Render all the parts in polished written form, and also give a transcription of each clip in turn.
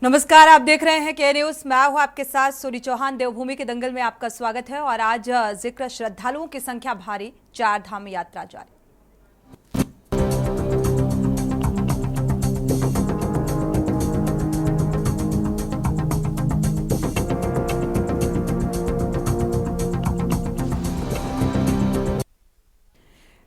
नमस्कार, आप देख रहे हैं के न्यूज। मैं हूं आपके साथ सूरी चौहान। देवभूमि के दंगल में आपका स्वागत है। और आज जिक्र श्रद्धालुओं की संख्या भारी, 4 धाम यात्रा जारी।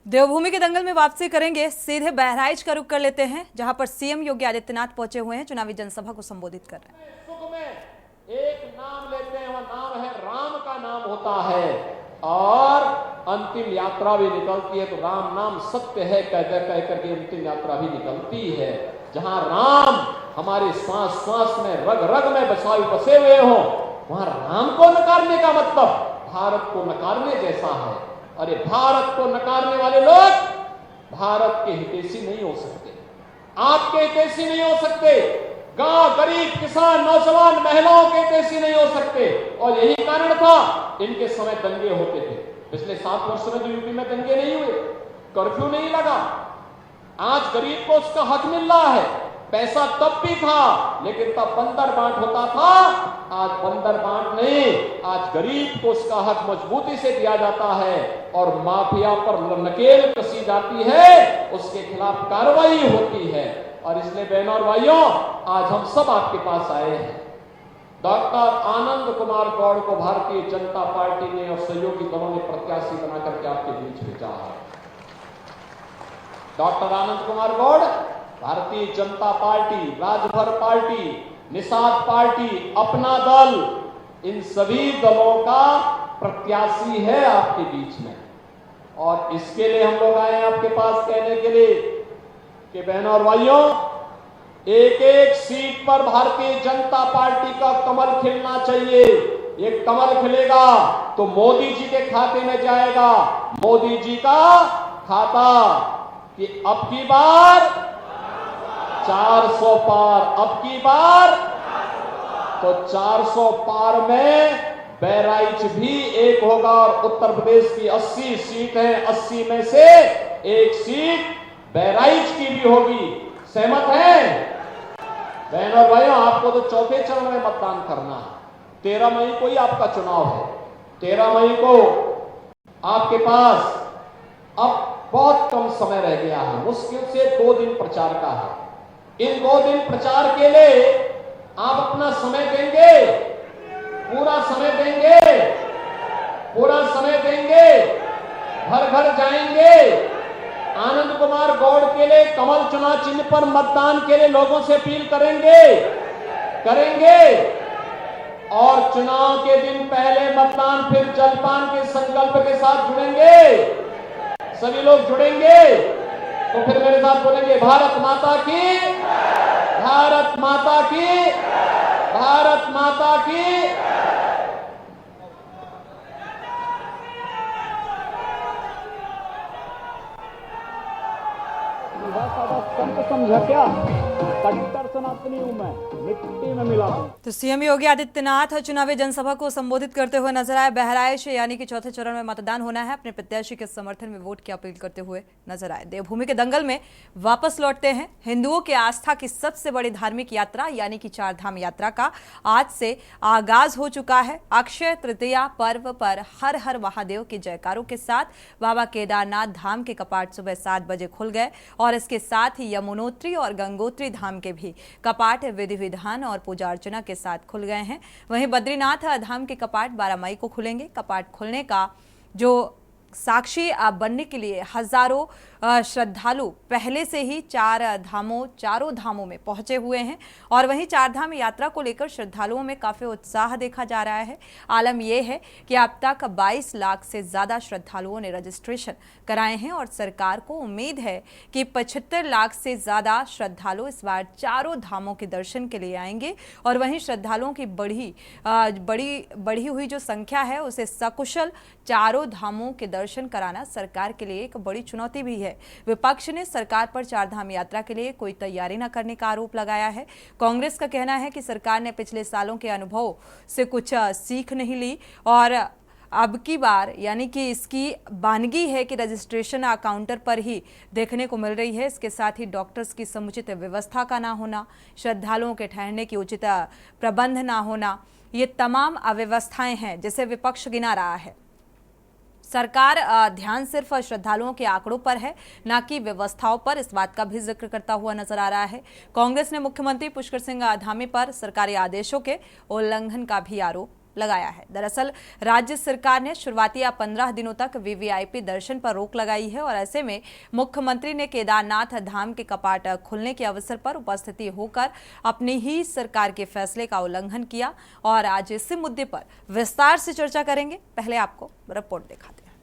देवभूमि के दंगल में वापसी करेंगे, सीधे बहराइच का रुख कर लेते हैं, जहां पर सीएम योगी आदित्यनाथ पहुंचे हुए हैं, चुनावी जनसभा को संबोधित कर रहे हैं। सुख में एक नाम लेते हैं, वह नाम है राम का नाम होता है और अंतिम यात्रा भी निकलती है तो राम नाम सत्य है कह करके अंतिम यात्रा भी निकलती है। जहां राम हमारे सांस सांस में रग रग में बसे हुए हो, वहां राम को नकारने का मतलब भारत को नकारने जैसा है। अरे भारत को नकारने वाले लोग भारत के हितैषी नहीं हो सकते, आपके हितैषी नहीं हो सकते, गांव गरीब किसान नौजवान महिलाओं के हितैषी नहीं हो सकते। और यही कारण था इनके समय दंगे होते थे। पिछले 7 वर्षों में तो यूपी में दंगे नहीं हुए, कर्फ्यू नहीं लगा। आज गरीब को उसका हक मिल रहा है। पैसा तब भी था लेकिन तब बंदर बांट होता था, आज बंदर बांट नहीं, आज गरीब को उसका हक मजबूती से दिया जाता है और माफिया पर नकेल कसी जाती है, उसके खिलाफ कार्रवाई होती है। और इसलिए बहनों और भाइयों, आज हम सब आपके पास आए हैं। डॉक्टर आनंद कुमार गौड़ को भारतीय जनता पार्टी ने और सहयोगी दलों ने प्रत्याशी बना करके आपके बीच भेजा है। Doctor Anand Kumar Gaur Bharatiya Janata party, Rajbhar party, Nishad party, अपना दल, इन सभी दलों का प्रत्याशी है आपके बीच में। और इसके लिए हम लोग आए हैं आपके पास कहने के लिए कि बहनों और भाइयों, एक एक सीट पर भारतीय जनता पार्टी का कमल खिलना चाहिए। ये कमल खिलेगा तो मोदी जी के खाते में जाएगा, मोदी जी का खाता, कि अब की बार 400 पार, अब की बार तो 400 पार में बहराइच भी एक होगा। और उत्तर प्रदेश की 80 सीट है, 80 में से एक सीट बहराइच की भी होगी। सहमत हैं बहनों और भाइयों? आपको तो चौथे चरण में मतदान करना है। 13 मई को ही आपका चुनाव है। 13 मई को आपके पास अब बहुत कम समय रह गया है, मुश्किल से 2 दिन प्रचार का है। इन 2 दिन प्रचार के लिए आप अपना समय देंगे, पूरा समय देंगे, पूरा समय देंगे, घर घर जाएंगे, आनंद कुमार गौड़ के लिए कमल चुनाव चिन्ह पर मतदान के लिए लोगों से अपील करेंगे और चुनाव के दिन पहले मतदान, फिर जलपान के संकल्प के साथ जुड़ेंगे। सभी लोग जुड़ेंगे तो फिर मेरे साथ बोलेंगे, भारत माता की, भारत माता की, भारत माता की। समझा क्या? कट्टर सनातनी हूं मैं, मिट्टी में मिला हूं। तो सीएम योगी आदित्यनाथ चुनावी जनसभा को संबोधित करते हुए नजर आए। बहराइच यानी कि चौथे चरण में मतदान होना है, अपने प्रत्याशी के समर्थन में वोट की अपील करते हुए नजर आए। देवभूमि के दंगल में वापस लौटते हैं। हिंदुओं की आस्था की सबसे बड़ी धार्मिक यात्रा यानी कि 4 धाम यात्रा का आज से आगाज हो चुका है। अक्षय तृतीया पर्व पर हर हर महादेव के जयकारों के साथ बाबा केदारनाथ धाम के कपाट सुबह 7 बजे खुल गए और इसके साथ ही यमुनोत्री और गंगोत्री धाम के भी कपाट विधि विधान और पूजा अर्चना के साथ खुल गए हैं। वहीं बद्रीनाथ धाम के कपाट 12 मई को खुलेंगे। कपाट खुलने का जो साक्षी बनने के लिए हजारों श्रद्धालु पहले से ही चारों धामों में पहुंचे हुए हैं। और वहीं 4 धाम यात्रा को लेकर श्रद्धालुओं में काफी उत्साह देखा जा रहा है। आलम यह है कि अब तक 22 लाख से ज्यादा श्रद्धालुओं ने रजिस्ट्रेशन कराए हैं और सरकार को उम्मीद है कि 75 लाख से ज्यादा श्रद्धालु इस बार चारों धामों के दर्शन के लिए आएंगे। और वहीं श्रद्धालुओं की बढ़ी हुई जो संख्या है उसे सकुशल चारों धामों के दर्शन कराना सरकार के लिए एक बड़ी चुनौती भी है। विपक्ष ने सरकार पर 4 धाम यात्रा के लिए कोई तैयारी न करने का आरोप लगाया है। कांग्रेस का कहना है कि सरकार ने पिछले सालों के अनुभव से कुछ सीख नहीं ली और अब की बार यानी कि इसकी वानगी है कि रजिस्ट्रेशन काउंटर पर ही देखने को मिल रही है। इसके साथ ही डॉक्टर्स की समुचित व्यवस्था का ना होना, श्रद्धालुओं के ठहरने की उचित प्रबंध ना होना, ये तमाम अव्यवस्थाएं हैं जिसे विपक्ष गिना रहा है। सरकार ध्यान सिर्फ श्रद्धालुओं के आंकड़ों पर है, न कि व्यवस्थाओं पर। इस बात का भी जिक्र करता हुआ नजर आ रहा है। कांग्रेस ने मुख्यमंत्री पुष्कर सिंह धामी पर सरकारी आदेशों के उल्लंघन का भी आरोप लगाया है। दरअसल राज्य सरकार ने शुरुआती 15 दिनों तक वीवीआईपी दर्शन पर रोक लगाई है और ऐसे में मुख्यमंत्री ने केदारनाथ धाम के कपाट खुलने के अवसर पर उपस्थिति होकर अपनी ही सरकार के फैसले का उल्लंघन किया। और आज इसी मुद्दे पर विस्तार से चर्चा करेंगे। पहले आपको रिपोर्ट दिखाते हैं।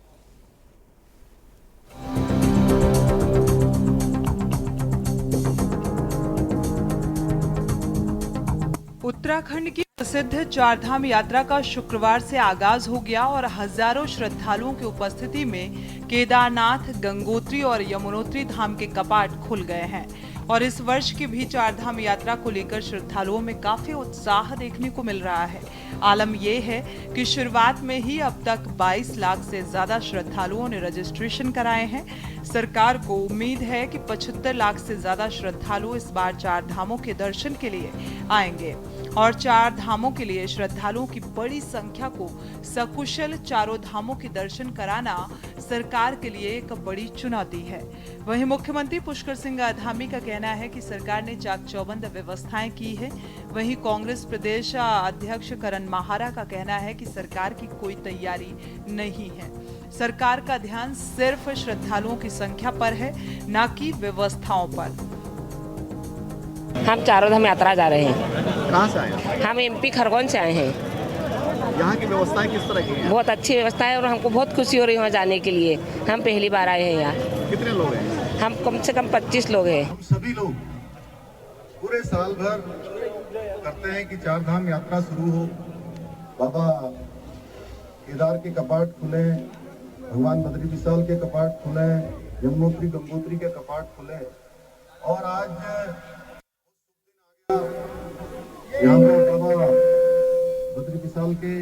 उत्तराखंड की प्रसिद्ध चारधाम यात्रा का शुक्रवार से आगाज हो गया और हजारों श्रद्धालुओं की उपस्थिति में केदारनाथ, गंगोत्री और यमुनोत्री धाम के कपाट खुल गए हैं। और इस वर्ष की भी चारधाम यात्रा को लेकर श्रद्धालुओं में काफी उत्साह देखने को मिल रहा है। आलम यह है कि शुरुआत में ही अब तक 22 लाख से ज्यादा श्रद्धालुओं ने रजिस्ट्रेशन कराए हैं। सरकार को उम्मीद है कि 75 लाख से ज्यादा श्रद्धालु इस बार चार धामों के दर्शन के लिए आएंगे और चार धामों के लिए श्रद्धालुओं की बड़ी संख्या को सकुशल चारों धामों के दर्शन कराना सरकार के लिए एक बड़ी चुनौती है। वहीं मुख्यमंत्री पुष्कर सिंह धामी का कहना है कि सरकार ने चाक चौबंद व्यवस्थाएं की है। वहीं कांग्रेस प्रदेश अध्यक्ष करण माहारा का कहना है कि सरकार की कोई तैयारी नहीं है। सरकार का ध्यान सिर्फ श्रद्धालुओं की संख्या पर है, न कि व्यवस्थाओं पर। हम चारों धाम यात्रा जा रहे हैं। कहाँ से आए हैं? हम एमपी खरगोन से आए हैं। यहाँ की व्यवस्थाएं किस तरह की हैं? बहुत अच्छी व्यवस्था है और हमको बहुत खुशी हो रही है वहाँ जाने के लिए। हम पहली बार आए हैं यहाँ। कितने लोग हैं? हम कम से कम 25 लोग हैं। हम सभी लोग पूरे साल भर करते हैं कि चार धाम यात्रा शुरू हो, बाबा केदार के कपाट खुले, भगवान बद्री विशाल के कपाट खुले, यमुनोत्री गंगोत्री के कपाट खुले और आज यहाँ पर बाबा बद्री विशाल के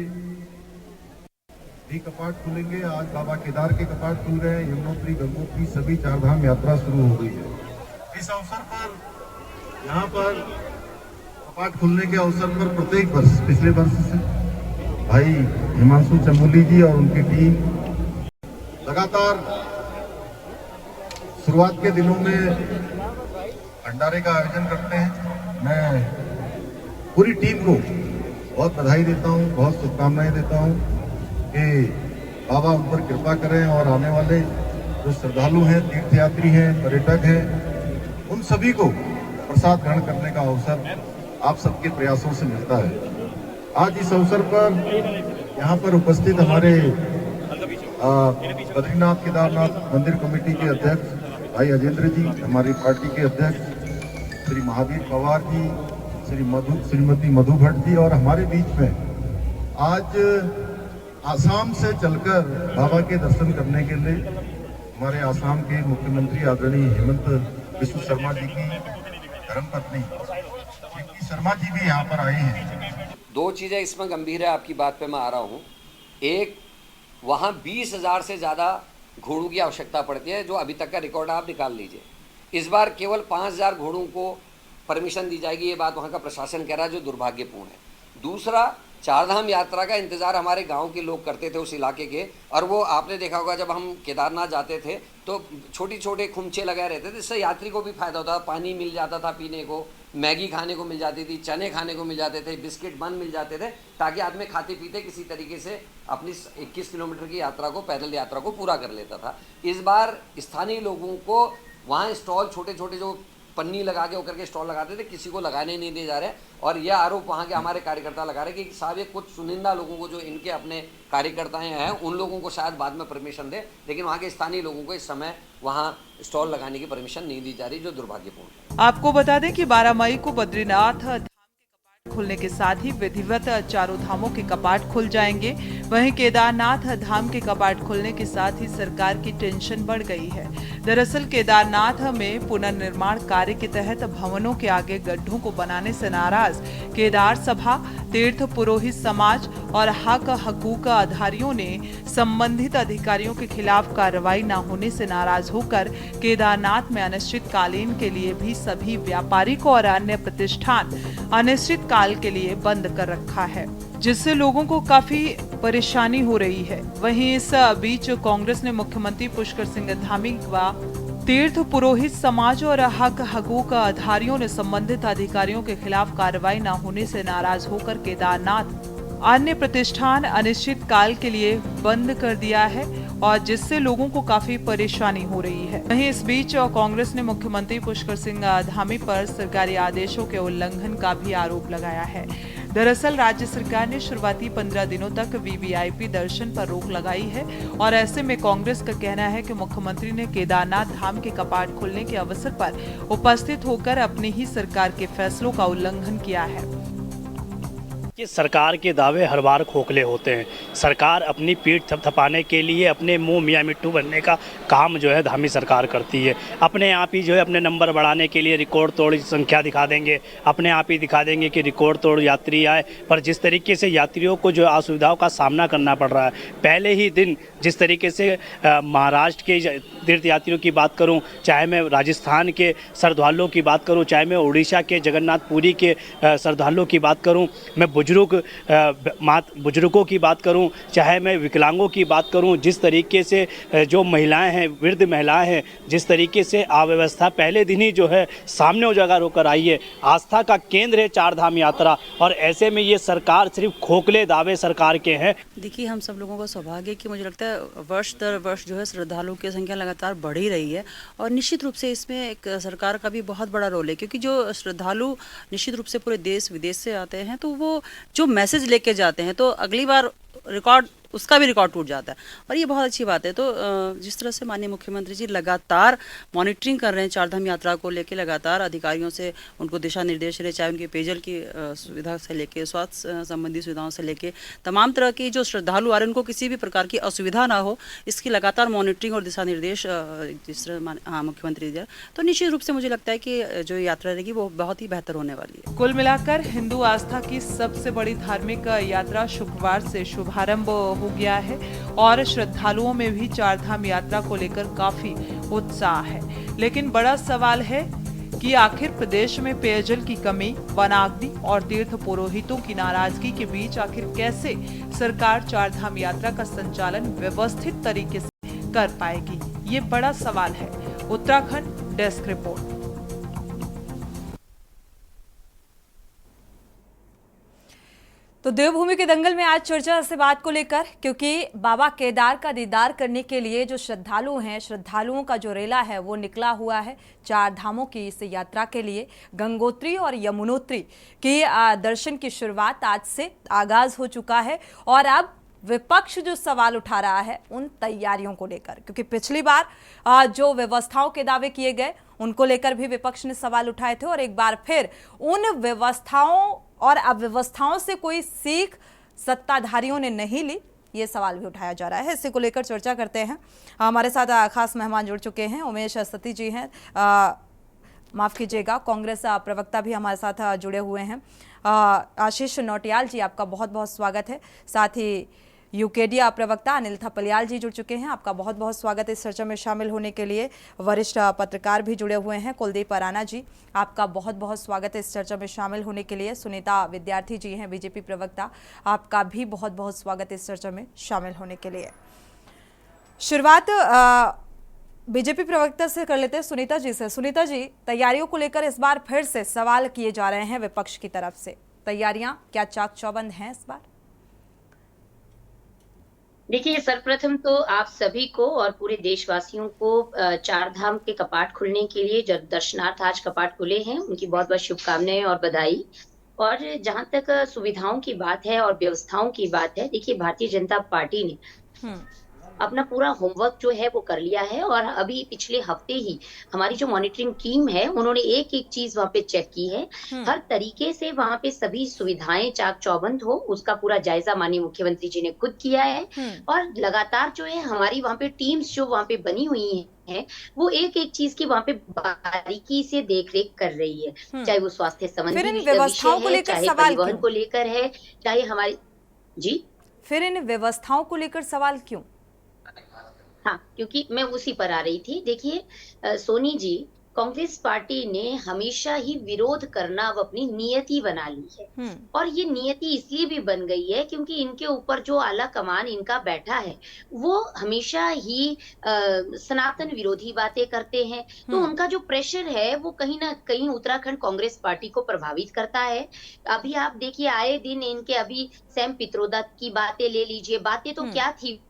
भी कपाट खुलेंगे। आज बाबा केदार के कपाट खुल रहे हैं, यमुनोत्री गंगोत्री सभी चार धाम यात्रा शुरू हो गई है। इस अवसर पर यहाँ पर कपाट खुलने के अवसर पर प्रत्येक वर्ष, पिछले वर्ष से भाई हिमांशु चमोली जी और उनकी टीम लगातार शुरुआत के दिनों में भंडारे का आयोजन करते हैं। मैं पूरी टीम को बहुत बधाई देता हूँ, बहुत शुभकामनाएं देता हूँ कि बाबा उन पर कृपा करें और आने वाले जो श्रद्धालु हैं, तीर्थयात्री हैं, पर्यटक हैं, उन सभी को प्रसाद ग्रहण करने का अवसर आप सबके प्रयासों से मिलता है। आज इस अवसर पर यहाँ पर उपस्थित हमारे बद्रीनाथ केदारनाथ मंदिर कमेटी के अध्यक्ष भाई अजेंद्र जी, हमारी पार्टी के अध्यक्ष श्री महावीर पवार जी, श्रीमती मधु भट्ट जी और हमारे बीच में आज आसाम से चलकर बाबा के दर्शन करने के लिए हमारे आसाम के मुख्यमंत्री आदरणीय हेमंत बिस्व शर्मा जी की धर्मपत्नी शर्मा जी भी यहाँ पर आए हैं। दो चीज़ें इसमें गंभीर है, आपकी बात पे मैं आ रहा हूँ। एक, वहाँ 20,000 से ज़्यादा घोड़ों की आवश्यकता पड़ती है, जो अभी तक का रिकॉर्ड आप निकाल लीजिए। इस बार केवल 5,000 घोड़ों को परमिशन दी जाएगी, ये बात वहाँ का प्रशासन कह रहा है, जो दुर्भाग्यपूर्ण है। दूसरा, चारधाम यात्रा का इंतज़ार हमारे गांव के लोग करते थे उस इलाके के, और वो आपने देखा होगा जब हम केदारनाथ जाते थे तो छोटे छोटे खुमचे लगाए रहते थे, जिससे यात्री को भी फायदा होता था। पानी मिल जाता था पीने को, मैगी खाने को मिल जाती थी, चने खाने को मिल जाते थे, बिस्किट बन मिल जाते थे, ताकि आदमी खाते पीते किसी तरीके से अपनी 21 किलोमीटर की यात्रा को, पैदल यात्रा को पूरा कर लेता था। इस बार स्थानीय लोगों को वहाँ स्टॉल, छोटे छोटे जो पन्नी लगा के होकर के स्टॉल लगाते थे, किसी को लगाने नहीं दिए जा रहे। और यह आरोप वहाँ के हमारे कार्यकर्ता लगा रहे कि साहब ये कुछ चुनिंदा लोगों को, जो इनके अपने कार्यकर्ताएं हैं, उन लोगों को शायद बाद में परमिशन दे, लेकिन वहाँ के स्थानीय लोगों को इस समय वहाँ स्टॉल लगाने की परमिशन नहीं दी जा रही, जो दुर्भाग्यपूर्ण है। आपको बता दें कि 12 मई को बद्रीनाथ खुलने के साथ ही विधिवत चारों धामों के कपाट खुल जाएंगे। वहीं केदारनाथ धाम के कपाट खुलने के साथ ही सरकार की टेंशन बढ़ गई है। दरअसल केदारनाथ में पुनर्निर्माण कार्य के तहत भवनों के आगे गड्ढों को बनाने से नाराज केदार सभा, तीर्थ पुरोहित समाज और हक हकूक आधारियों ने संबंधित अधिकारियों के खिलाफ कार्रवाई न होने से नाराज होकर केदारनाथ में अनिश्चितकालीन के लिए भी सभी व्यापारिक और अन्य प्रतिष्ठान अनिश्चित काल के लिए बंद कर रखा है, जिससे लोगों को काफी परेशानी हो रही है। वहीं इस बीच कांग्रेस ने मुख्यमंत्री पुष्कर सिंह धामी व तीर्थ पुरोहित समाज और हक हकूक आधारियों ने संबंधित अधिकारियों के खिलाफ कार्रवाई न होने से नाराज होकर केदारनाथ अन्य प्रतिष्ठान अनिश्चित काल के लिए बंद कर दिया है और जिससे लोगों को काफी परेशानी हो रही है। वहीं इस बीच कांग्रेस ने मुख्यमंत्री पुष्कर सिंह धामी पर सरकारी आदेशों के उल्लंघन का भी आरोप लगाया है। दरअसल राज्य सरकार ने शुरुआती 15 दिनों तक वीवीआईपी दर्शन पर रोक लगाई है और ऐसे में कांग्रेस का कहना है कि मुख्यमंत्री ने केदारनाथ धाम के कपाट खुलने के अवसर पर उपस्थित होकर अपनी ही सरकार के फैसलों का उल्लंघन किया है। कि सरकार के दावे हर बार खोखले होते हैं। सरकार अपनी पीठ थपथपाने के लिए अपने मुंह मियां मिट्टू बनने का काम जो है धामी सरकार करती है। अपने आप ही जो है अपने नंबर बढ़ाने के लिए रिकॉर्ड तोड़ संख्या दिखा देंगे, अपने आप ही दिखा देंगे कि रिकॉर्ड तोड़ यात्री आए, पर जिस तरीके से यात्रियों को जो असुविधाओं का सामना करना पड़ रहा है, पहले ही दिन जिस तरीके से महाराष्ट्र के तीर्थ यात्रियों की बात करूं, चाहे मैं राजस्थान के श्रद्धालुओं की बात करूं, चाहे मैं उड़ीसा के जगन्नाथपुरी के श्रद्धालुओं की बात करूं, मैं बुजुर्गों की बात करूं, चाहे मैं विकलांगों की बात करूं, जिस तरीके से जो महिलाएं हैं, वृद्ध महिलाएं हैं, जिस तरीके से अव्यवस्था पहले दिन ही जो है सामने उजागर होकर आई है। आस्था का केंद्र है चार धाम यात्रा और ऐसे में ये सरकार सिर्फ खोखले दावे सरकार के हैं। देखिए, हम सब लोगों का सौभाग्य कि मुझे लगता है वर्ष दर वर्ष जो है श्रद्धालुओं की संख्या लगातार बढ़ ही रही है और निश्चित रूप से इसमें एक सरकार का भी बहुत बड़ा रोल है, क्योंकि जो श्रद्धालु निश्चित रूप से पूरे देश विदेश से आते हैं तो वो जो मैसेज लेके जाते हैं तो अगली बार रिकॉर्ड उसका भी रिकॉर्ड टूट जाता है और ये बहुत अच्छी बात है। तो जिस तरह से माननीय मुख्यमंत्री जी लगातार मॉनिटरिंग कर रहे हैं चारधाम यात्रा को लेके, लगातार अधिकारियों से उनको दिशा निर्देश रहे, चाहे उनके पेयजल की सुविधा से लेके, स्वास्थ्य संबंधी सुविधाओं से लेके, तमाम तरह की जो श्रद्धालु आ रहे हैं उनको किसी भी प्रकार की असुविधा ना हो, इसकी लगातार मॉनिटरिंग और दिशा निर्देश जिस तरह मुख्यमंत्री जी, तो निश्चित रूप से मुझे लगता है कि जो यात्रा रहेगी वो बहुत ही बेहतर होने वाली है। कुल मिलाकर हिंदू आस्था की सबसे बड़ी धार्मिक यात्रा शुक्रवार से शुभारंभ हो गया है और श्रद्धालुओं में भी चारधाम यात्रा को लेकर काफी उत्साह है। लेकिन बड़ा सवाल है कि आखिर प्रदेश में पेयजल की कमी, वनाग्नि और तीर्थ पुरोहितों की नाराजगी के बीच आखिर कैसे सरकार चारधाम यात्रा का संचालन व्यवस्थित तरीके से कर पाएगी, ये बड़ा सवाल है। Uttarakhand desk report. तो देवभूमि के दंगल में आज चर्चा इस बात को लेकर, क्योंकि बाबा केदार का दीदार करने के लिए जो श्रद्धालु हैं, श्रद्धालुओं का जो रेला है वो निकला हुआ है चार धामों की इस यात्रा के लिए। गंगोत्री और यमुनोत्री की दर्शन की शुरुआत आज से आगाज हो चुका है और अब विपक्ष जो सवाल उठा रहा है उन तैयारियों को लेकर, क्योंकि पिछली बार जो व्यवस्थाओं के दावे किए गए उनको लेकर भी विपक्ष ने सवाल उठाए थे और एक बार फिर उन व्यवस्थाओं और अव्यवस्थाओं से कोई सीख सत्ताधारियों ने नहीं ली, ये सवाल भी उठाया जा रहा है। इसी को लेकर चर्चा करते हैं। हमारे साथ खास मेहमान जुड़ चुके हैं। उमेश सती जी हैं, माफ़ कीजिएगा, कांग्रेस प्रवक्ता भी हमारे साथ जुड़े हुए हैं। आशीष नौटियाल जी, आपका बहुत बहुत स्वागत है। साथ ही यूकेडिया प्रवक्ता अनिल थपलियाल जी जुड़ चुके हैं, आपका बहुत बहुत स्वागत है इस चर्चा में शामिल होने के लिए। वरिष्ठ पत्रकार भी जुड़े हुए हैं, कुलदीप अराना जी, आपका बहुत बहुत स्वागत है इस चर्चा में शामिल होने के लिए। सुनीता विद्यार्थी जी हैं, बीजेपी प्रवक्ता, आपका भी बहुत बहुत स्वागत है इस चर्चा में शामिल होने के लिए। शुरुआत बीजेपी प्रवक्ता से कर लेते हैं, सुनीता जी से। सुनीता जी, तैयारियों को लेकर इस बार फिर से सवाल किए जा रहे हैं विपक्ष की तरफ से, तैयारियां क्या चाक चौबंद हैं इस बार? देखिए, सर्वप्रथम तो आप सभी को और पूरे देशवासियों को चार धाम के कपाट खुलने के लिए, जब दर्शनार्थ आज कपाट खुले हैं, उनकी बहुत बहुत शुभकामनाएं और बधाई। और जहां तक सुविधाओं की बात है और व्यवस्थाओं की बात है, देखिए भारतीय जनता पार्टी ने अपना पूरा होमवर्क जो है वो कर लिया है और अभी पिछले हफ्ते ही हमारी जो मॉनिटरिंग टीम है उन्होंने एक एक चीज वहां पे चेक की है। हर तरीके से वहां पे सभी सुविधाएं चाक चौबंद हो, उसका पूरा जायजा माननीय मुख्यमंत्री जी ने खुद किया है। और लगातार जो है हमारी वहां पे टीम्स जो वहां पे बनी हुई है वो एक एक चीज की वहां पे बारीकी से देख रेख कर रही है, चाहे वो स्वास्थ्य संबंधी विषय है, चाहे परिवहन को लेकर है, चाहे हमारी जी फिर इन व्यवस्थाओं को लेकर सवाल क्यों? हाँ, क्योंकि मैं उसी पर आ रही थी। देखिए सोनी जी, कांग्रेस पार्टी ने हमेशा ही विरोध करना अब अपनी नियति बना ली है। और ये नियति इसलिए भी बन गई है क्योंकि इनके ऊपर जो आला कमान इनका बैठा है, वो हमेशा ही सनातन विरोधी बातें करते हैं। तो उनका जो प्रेशर है वो कहीं न कहीं उत्तराखंड कांग्रेस पार्टी को प्रभावित करता है। अभी आप देखिए आए दिन इनके अभी सैम पित्रोदा की बातें ले लीजिए, बातें तो क्या थी,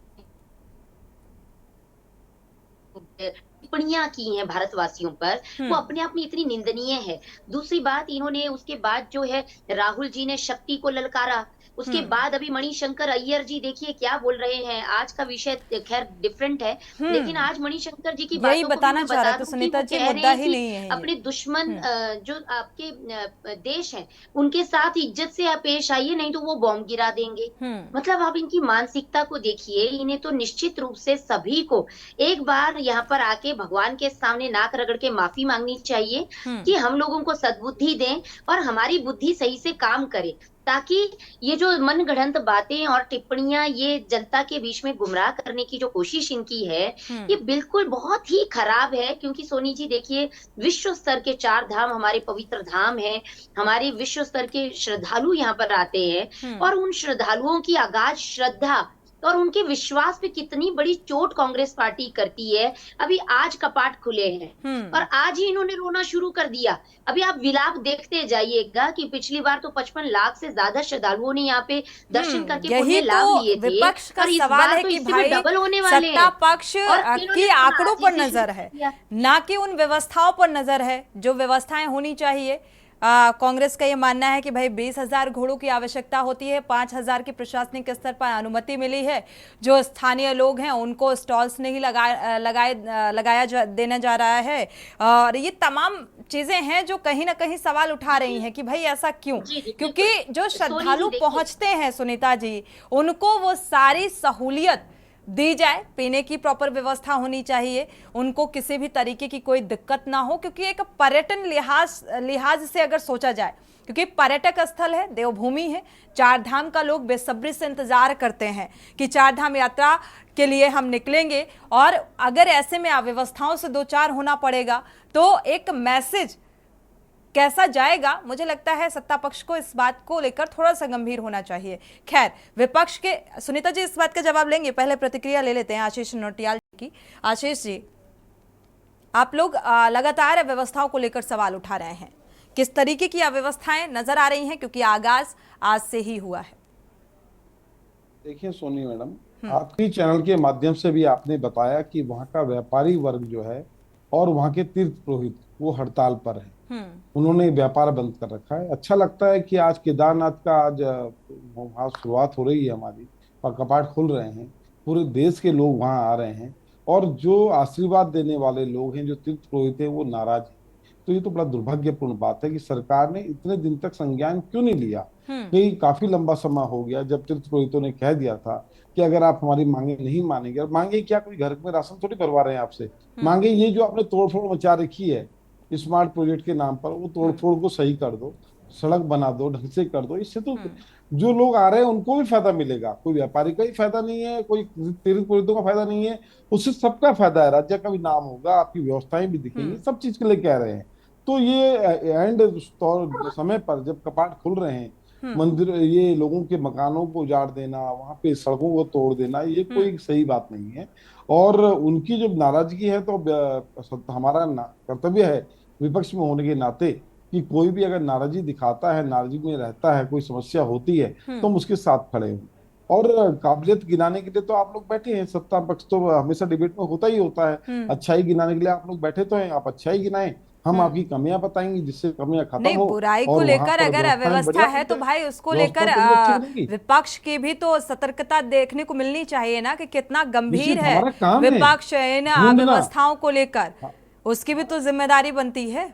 टिप्पणियां की हैं भारतवासियों पर, वो अपने आप में इतनी निंदनीय है। दूसरी बात, इन्होंने उसके बाद जो है राहुल जी ने शक्ति को ललकारा, उसके बाद अभी मणिशंकर अय्यर जी देखिए क्या बोल रहे हैं। आज का विषय खैर डिफरेंट है, लेकिन आज मणिशंकर जी की यही बातों को बताना मैं चाह बता रहा था दूं कि सुनीता वो जी, कह रहे मुद्दा हैं ही कि नहीं है ये। अपने दुश्मन जो आपके देश हैं उनके साथ इज्जत से आप पेश आइए, नहीं तो वो बॉम्ब गिरा देंगे। मतलब आप इनकी मानसिकता को देखिए। इन्हें तो निश्चित रूप से सभी को एक बार यहाँ पर आके भगवान के सामने नाक रगड़ के माफी मांगनी चाहिए कि हम लोगों को सद्बुद्धि दें और हमारी बुद्धि सही से काम करे, ताकि ये जो मनगढ़ंत बातें और टिप्पणियां ये जनता के बीच में गुमराह करने की जो कोशिश इनकी है, ये बिल्कुल बहुत ही खराब है। क्योंकि सोनी जी देखिए, विश्व स्तर के 4 धाम हमारे पवित्र धाम हैं, हमारे विश्व स्तर के श्रद्धालु यहाँ पर आते हैं और उन श्रद्धालुओं की अगाध श्रद्धा और उनके विश्वास पे कितनी बड़ी चोट कांग्रेस पार्टी करती है। अभी आज कपाट खुले हैं और आज ही इन्होंने रोना शुरू कर दिया। अभी आप विलाप देखते जाइएगा कि पिछली बार तो 55 लाख से ज्यादा श्रद्धालुओं ने यहाँ पे दर्शन करके पुण्य लाभ लिए थे। विपक्ष का और इस सवाल बार है तो कि इससे भाई भी डबल होने वाले हैं। सत्ता पक्ष और की आंकड़ों पर नजर है, ना कि उन व्यवस्थाओं पर नजर है जो व्यवस्थाएं होनी चाहिए। कांग्रेस का ये मानना है कि भाई 20,000 घोड़ों की आवश्यकता होती है, 5,000 की प्रशासनिक स्तर पर अनुमति मिली है, जो स्थानीय लोग हैं उनको स्टॉल्स नहीं देना जा रहा है। और ये तमाम चीजें हैं जो कहीं ना कहीं सवाल उठा रही हैं कि भाई ऐसा क्यों, क्योंकि जो श्रद्धालु पहुंचते हैं सुनीता जी, उनको वो सारी सहूलियत दी जाए, पीने की प्रॉपर व्यवस्था होनी चाहिए, उनको किसी भी तरीके की कोई दिक्कत ना हो। क्योंकि एक पर्यटन लिहाज से अगर सोचा जाए, क्योंकि पर्यटक स्थल है, देवभूमि है, 4 धाम का लोग बेसब्री से इंतजार करते हैं कि 4 धाम यात्रा के लिए हम निकलेंगे। और अगर ऐसे में अव्यवस्थाओं से 2-4 होना पड़ेगा तो एक मैसेज कैसा जाएगा। मुझे लगता है सत्ता पक्ष को इस बात को लेकर थोड़ा सा गंभीर होना चाहिए। खैर, विपक्ष के सुनीता जी इस बात का जवाब लेंगे, पहले प्रतिक्रिया ले लेते हैं आशीष नोटियाल की। आशीष जी, आप लोग लगातार व्यवस्थाओं को लेकर सवाल उठा रहे हैं, किस तरीके की अव्यवस्थाएं नजर आ रही हैं, क्योंकि आगाज आज से ही हुआ है? देखिए सोनी मैडम, आपकी चैनल के माध्यम से भी आपने बताया कि वहाँ का व्यापारी वर्ग जो है और वहाँ के तीर्थ पुरोहित वो हड़ताल पर है, उन्होंने व्यापार बंद कर रखा है। अच्छा लगता है कि आज केदारनाथ का आज वहाँ शुरुआत हो रही है हमारी, और कपाट खुल रहे हैं, पूरे देश के लोग वहाँ आ रहे हैं और जो आशीर्वाद देने वाले लोग हैं, जो तीर्थ पुरोहित हैं, वो नाराज हैं। तो ये तो बड़ा दुर्भाग्यपूर्ण बात है कि सरकार ने इतने दिन तक संज्ञान क्यों नहीं लिया। कि काफी लंबा समय हो गया जब तीर्थ पुरोहितों ने कह दिया था कि अगर आप हमारी मांगे नहीं मानेंगे, और मांगे क्या, कोई घर में राशन थोड़ी भरवा रहे हैं आपसे, मांगे ये जो आपने तोड़फोड़ मचा रखी है स्मार्ट प्रोजेक्ट के नाम पर, वो तोड़फोड़ को सही कर दो, सड़क बना दो, ढंग से कर दो। इससे तो जो लोग आ रहे हैं उनको भी फायदा मिलेगा, कोई व्यापारी का ही फायदा नहीं है, कोई तीर्थ पुरोहितों का फायदा नहीं है, उससे सबका फायदा है, राज्य का भी नाम होगा, आपकी व्यवस्थाएं भी दिखेंगी, सब चीज के लिए कह रहे हैं। तो ये एंड समय पर जब कपाट खुल रहे हैं, मंदिर, ये लोगों के मकानों को उजाड़ देना, वहां पे सड़कों को तोड़ देना, ये कोई सही बात नहीं है। और उनकी जब नाराजगी है तो हमारा कर्तव्य है विपक्ष में होने के नाते कि कोई भी अगर नाराजगी दिखाता है, नाराजगी में रहता है, कोई समस्या होती है तो हम उसके साथ खड़े हों। और काबिलियत गिनाने के लिए तो आप लोग बैठे हैं, सत्ता पक्ष तो हमेशा डिबेट में होता ही होता है, अच्छाई गिनाने के लिए आप लोग बैठे तो हैं, आप अच्छाई गिनाएं, हम आपकी कमियां बताएंगे जिससे कमियां खत्म नहीं, हो। बुराई को लेकर अगर अव्यवस्था है तो भाई उसको लेकर विपक्ष की भी तो सतर्कता देखने को मिलनी चाहिए ना, कि कितना गंभीर है विपक्ष इन अव्यवस्थाओं को लेकर, उसकी भी तो जिम्मेदारी बनती है।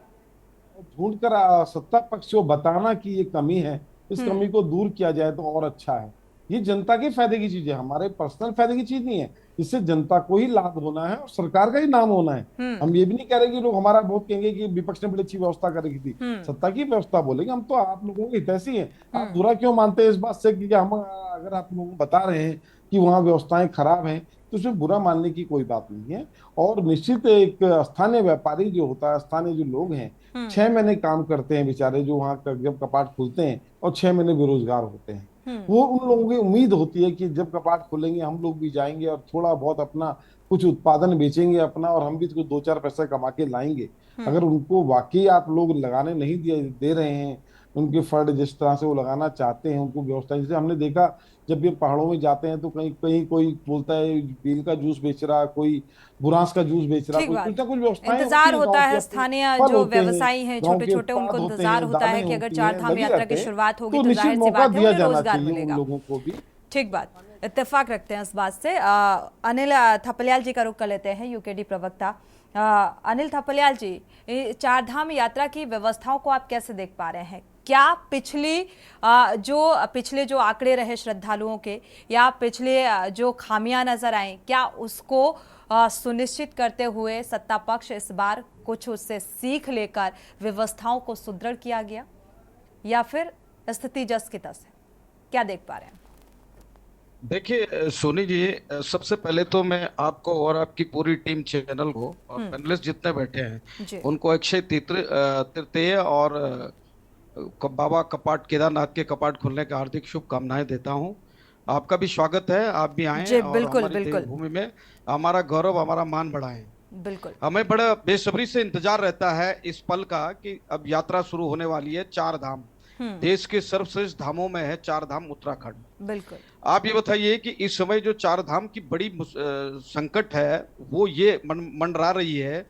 ढूंढकर सत्ता पक्ष को बताना कि ये कमी है, इस कमी को दूर किया जाए तो और अच्छा है। ये जनता के फायदे की चीज है, हमारे पर्सनल फायदे की चीज नहीं है। इससे जनता को ही लाभ होना है और सरकार का ही नाम होना है। हम ये भी नहीं कह रहे कि लोग हमारा बहुत कहेंगे कि विपक्ष ने बड़ी अच्छी व्यवस्था कर रखी थी, सत्ता की व्यवस्था बोलेंगे, हम तो आप लोगों के हितैषी हैं। आप बुरा क्यों मानते हैं इस बात से कि हम अगर आप लोगों को बता रहे हैं कि वहाँ व्यवस्थाएं खराब हैं तो उसमें बुरा मानने की कोई बात नहीं है। और निश्चित एक स्थानीय व्यापारी जो होता है, स्थानीय जो लोग हैं 6 महीने काम करते हैं बेचारे, जो वहाँ जब कपाट खुलते हैं और 6 महीने बेरोजगार होते हैं, वो उन लोगों की उम्मीद होती है कि जब कपाट खुलेंगे हम लोग भी जाएंगे और थोड़ा बहुत अपना कुछ उत्पादन बेचेंगे अपना, और हम भी कुछ 2-4 पैसे कमा के लाएंगे। अगर उनको वाकई आप लोग लगाने नहीं दे रहे हैं, उनके फंड जिस तरह से वो लगाना चाहते हैं, उनको व्यवस्था, जैसे हमने देखा जब ये पहाड़ों में जाते हैं तो कहीं कहीं कोई बोलता है बेल का जूस बेच रहा, कोई बुरांस का जूस बेच रहा, कोई कुछ ना कुछ व्यवस्थाएं इंतजार होता है। स्थानीय जो व्यवसायी हैं छोटे छोटे, उनको इंतजार होता है कि अगर चार धाम यात्रा की शुरुआत होगी तो जाहिर सी बात है उन्हें रोजगार मिलेगा। लोगों को भी ठीक बात, इत्तेफाक रखते हैं इस बात से। अनिल थपलियाल जी का रुख कर लेते हैं, यूकेडी प्रवक्ता। अनिल थपलियाल जी, चार धाम यात्रा की व्यवस्थाओं को आप कैसे देख पा रहे हैं? क्या पिछले जो आंकड़े रहे श्रद्धालुओं के या पिछले जो खामियां नजर आए, क्या उसको सुनिश्चित करते हुए सत्ता पक्ष इस बार कुछ उससे सीख लेकर व्यवस्थाओं को सुदृढ़ किया गया, या फिर स्थिति जस की तस है? क्या देख पा रहे हैं? देखिए सोनी जी, सबसे पहले तो मैं आपको और आपकी पूरी टीम चैनल को और पैनलिस्ट जितने बैठे हैं उनको अक्षय तृतीय और बाबा कपाट केदारनाथ के कपाट खुलने का हार्दिक शुभकामनाएं देता हूं। आपका भी स्वागत है, आप भी आएं और हमारी भूमि में हमारा गौरव, हमारा मान बढ़ाएं। बिल्कुल, हमें बड़ा बेसब्री से इंतजार रहता है इस पल का कि अब यात्रा शुरू होने वाली है। चार धाम, देश के सर्वश्रेष्ठ धामों में है चार धाम उत्तराखंड। बिल्कुल, आप ये बताइए कि इस समय जो चार धाम की बड़ी संकट है वो ये मंडरा रही है।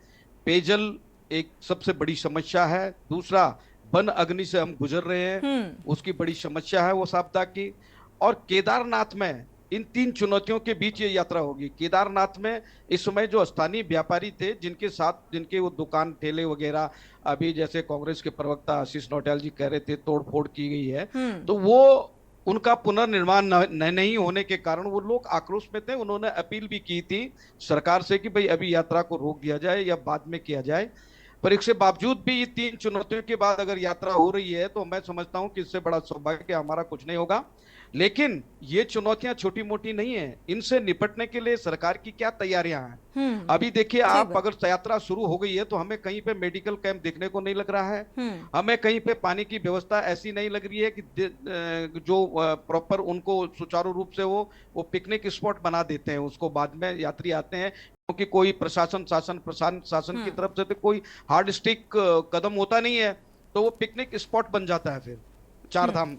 पेयजल एक सबसे बड़ी समस्या है, दूसरा वन अग्नि से हम गुजर रहे हैं, उसकी बड़ी समस्या है वो साप्ताह की, और केदारनाथ में इन तीन चुनौतियों के बीच ये यात्रा होगी। केदारनाथ में इस समय जो स्थानीय व्यापारी थे जिनके वो दुकान ठेले वगैरह, अभी जैसे कांग्रेस के प्रवक्ता आशीष नौटियाल जी कह रहे थे तोड़फोड़ की गई है, तो वो उनका पुनर्निर्माण नहीं होने के कारण वो लोग आक्रोश में थे। उन्होंने अपील भी की थी सरकार से कि भाई अभी यात्रा को रोक दिया जाए या बाद में किया जाए, पर इसके बावजूद भी ये तीन चुनौतियों के बाद अगर यात्रा हो रही है तो मैं समझता हूं कि इससे बड़ा सौभाग्य हमारा कुछ नहीं होगा। लेकिन ये चुनौतियां छोटी मोटी नहीं है, इनसे निपटने के लिए सरकार की क्या तैयारियां हैं। अभी देखिए आप, अगर यात्रा शुरू हो गई है तो हमें कहीं पे मेडिकल कैंप देखने को नहीं लग रहा है, हमें कहीं पे पानी की व्यवस्था ऐसी नहीं लग रही है कि जो प्रॉपर उनको सुचारू रूप से वो पिकनिक स्पॉट बना देते हैं, उसको बाद में यात्री आते हैं, क्योंकि कोई शासन की तरफ से तो कोई हार्ड स्टिक कदम होता नहीं है, तो वो पिकनिक स्पॉट बन जाता है फिर चार धाम।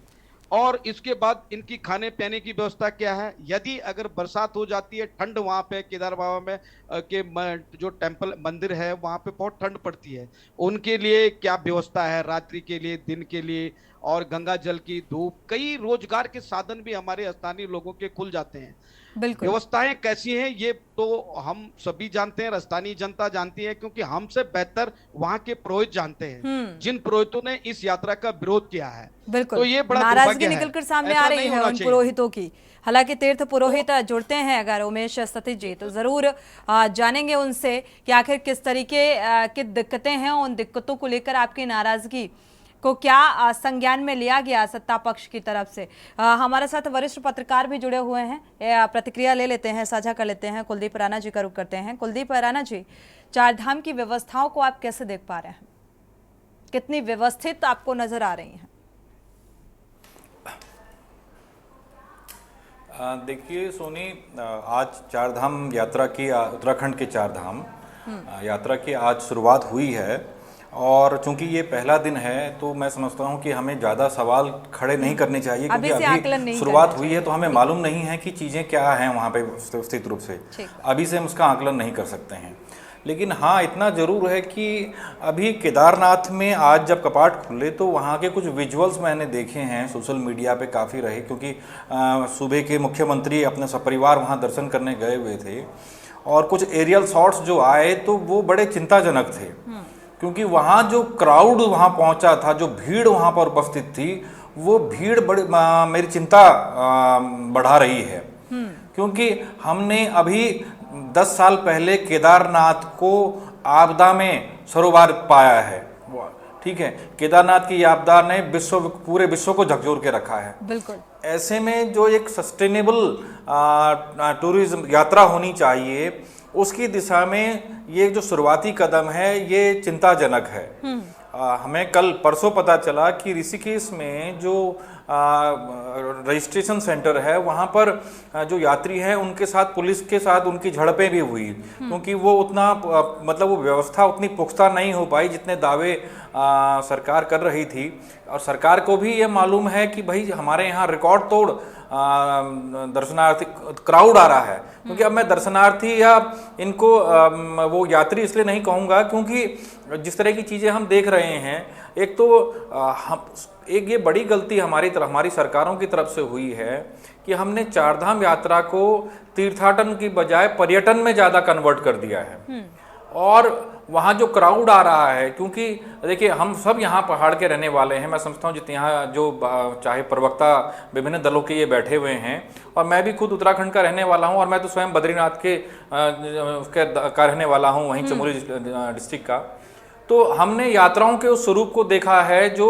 और इसके बाद इनकी खाने पीने की व्यवस्था क्या है? यदि अगर बरसात हो जाती है, ठंड वहां पे केदार बाबा में के जो टेम्पल मंदिर है वहां पे बहुत ठंड पड़ती है, उनके लिए क्या व्यवस्था है, रात्रि के लिए, दिन के लिए, और गंगा जल की धूप, कई रोजगार के साधन भी हमारे स्थानीय लोगों के खुल जाते हैं। व्यवस्थाएं कैसी हैं ये तो हम सभी जानते हैं, स्थानीय जनता जानती है, क्योंकि हमसे बेहतर वहां के पुरोहित जानते हैं, जिन पुरोहितों ने इस यात्रा का विरोध किया है। बिल्कुल, तो ये बड़ा नाराजगी निकलकर सामने आ रही है उन पुरोहितों की। हालांकि तीर्थ पुरोहित जुड़ते हैं अगर उमेश सतीश जी, तो जरूर जानेंगे उनसे कि आखिर किस तरीके की दिक्कतें हैं, उन दिक्कतों को लेकर आपकी नाराजगी को क्या संज्ञान में लिया गया सत्ता पक्ष की तरफ से। हमारे साथ वरिष्ठ पत्रकार भी जुड़े हुए हैं, प्रतिक्रिया ले लेते हैं, साझा कर लेते हैं। कुलदीप राणा जी का रुख करते हैं। कुलदीप राणा जी, चार धाम की व्यवस्थाओं को आप कैसे देख पा रहे हैं? कितनी व्यवस्थित आपको नजर आ रही हैं? देखिए सोनी, आज चार धाम यात्रा की, उत्तराखंड के चार धाम यात्रा की आज शुरुआत हुई है, और चूंकि ये पहला दिन है तो मैं समझता हूँ कि हमें ज़्यादा सवाल खड़े नहीं करने चाहिए, क्योंकि अभी शुरुआत हुई है तो हमें मालूम नहीं है कि चीज़ें क्या हैं वहाँ पे स्थित रूप से। अभी से हम उसका आकलन नहीं कर सकते हैं, लेकिन हाँ इतना ज़रूर है कि अभी केदारनाथ में आज जब कपाट खुले तो वहाँ के कुछ विजुअल्स मैंने देखे हैं, सोशल मीडिया पे काफ़ी रहे, क्योंकि सूबे के मुख्यमंत्री अपने सपरिवार वहाँ दर्शन करने गए हुए थे, और कुछ एरियल शॉट्स जो आए तो वो बड़े चिंताजनक थे, क्योंकि वहाँ जो क्राउड वहाँ पहुँचा था, जो भीड़ वहाँ पर उपस्थित थी, वो भीड़ बड़ी मेरी चिंता बढ़ा रही है, क्योंकि हमने अभी 10 साल पहले केदारनाथ को आपदा में सरोवर पाया है, ठीक है। केदारनाथ की आपदा ने पूरे विश्व को झकझोर के रखा है। बिल्कुल। ऐसे में जो एक सस्टेनेबल टूरिज्म यात्रा होनी चाहिए, उसकी दिशा में ये जो शुरुआती कदम है ये चिंताजनक है। हमें कल परसों पता चला कि ऋषिकेश में जो रजिस्ट्रेशन सेंटर है वहाँ पर जो यात्री हैं उनके साथ पुलिस के साथ उनकी झड़पें भी हुई, क्योंकि वो उतना मतलब वो व्यवस्था उतनी पुख्ता नहीं हो पाई जितने दावे सरकार कर रही थी। और सरकार को भी ये मालूम है कि भाई हमारे यहाँ रिकॉर्ड तोड़ दर्शनार्थी क्राउड आ रहा है, क्योंकि अब मैं दर्शनार्थी या इनको वो यात्री इसलिए नहीं कहूँगा, क्योंकि जिस तरह की चीज़ें हम देख रहे हैं, एक तो एक ये बड़ी गलती हमारी सरकारों की तरफ से हुई है कि हमने चारधाम यात्रा को तीर्थाटन की बजाय पर्यटन में ज़्यादा कन्वर्ट कर दिया है। और वहाँ जो क्राउड आ रहा है, क्योंकि देखिए हम सब यहाँ पहाड़ के रहने वाले हैं, मैं समझता हूँ जितने यहाँ जो चाहे प्रवक्ता विभिन्न दलों के ये बैठे हुए हैं, और मैं भी खुद उत्तराखंड का रहने वाला हूँ, और मैं तो स्वयं बद्रीनाथ का रहने वाला हूँ, वहीं चमोली डिस्ट्रिक्ट का। तो हमने यात्राओं के उस स्वरूप को देखा है जो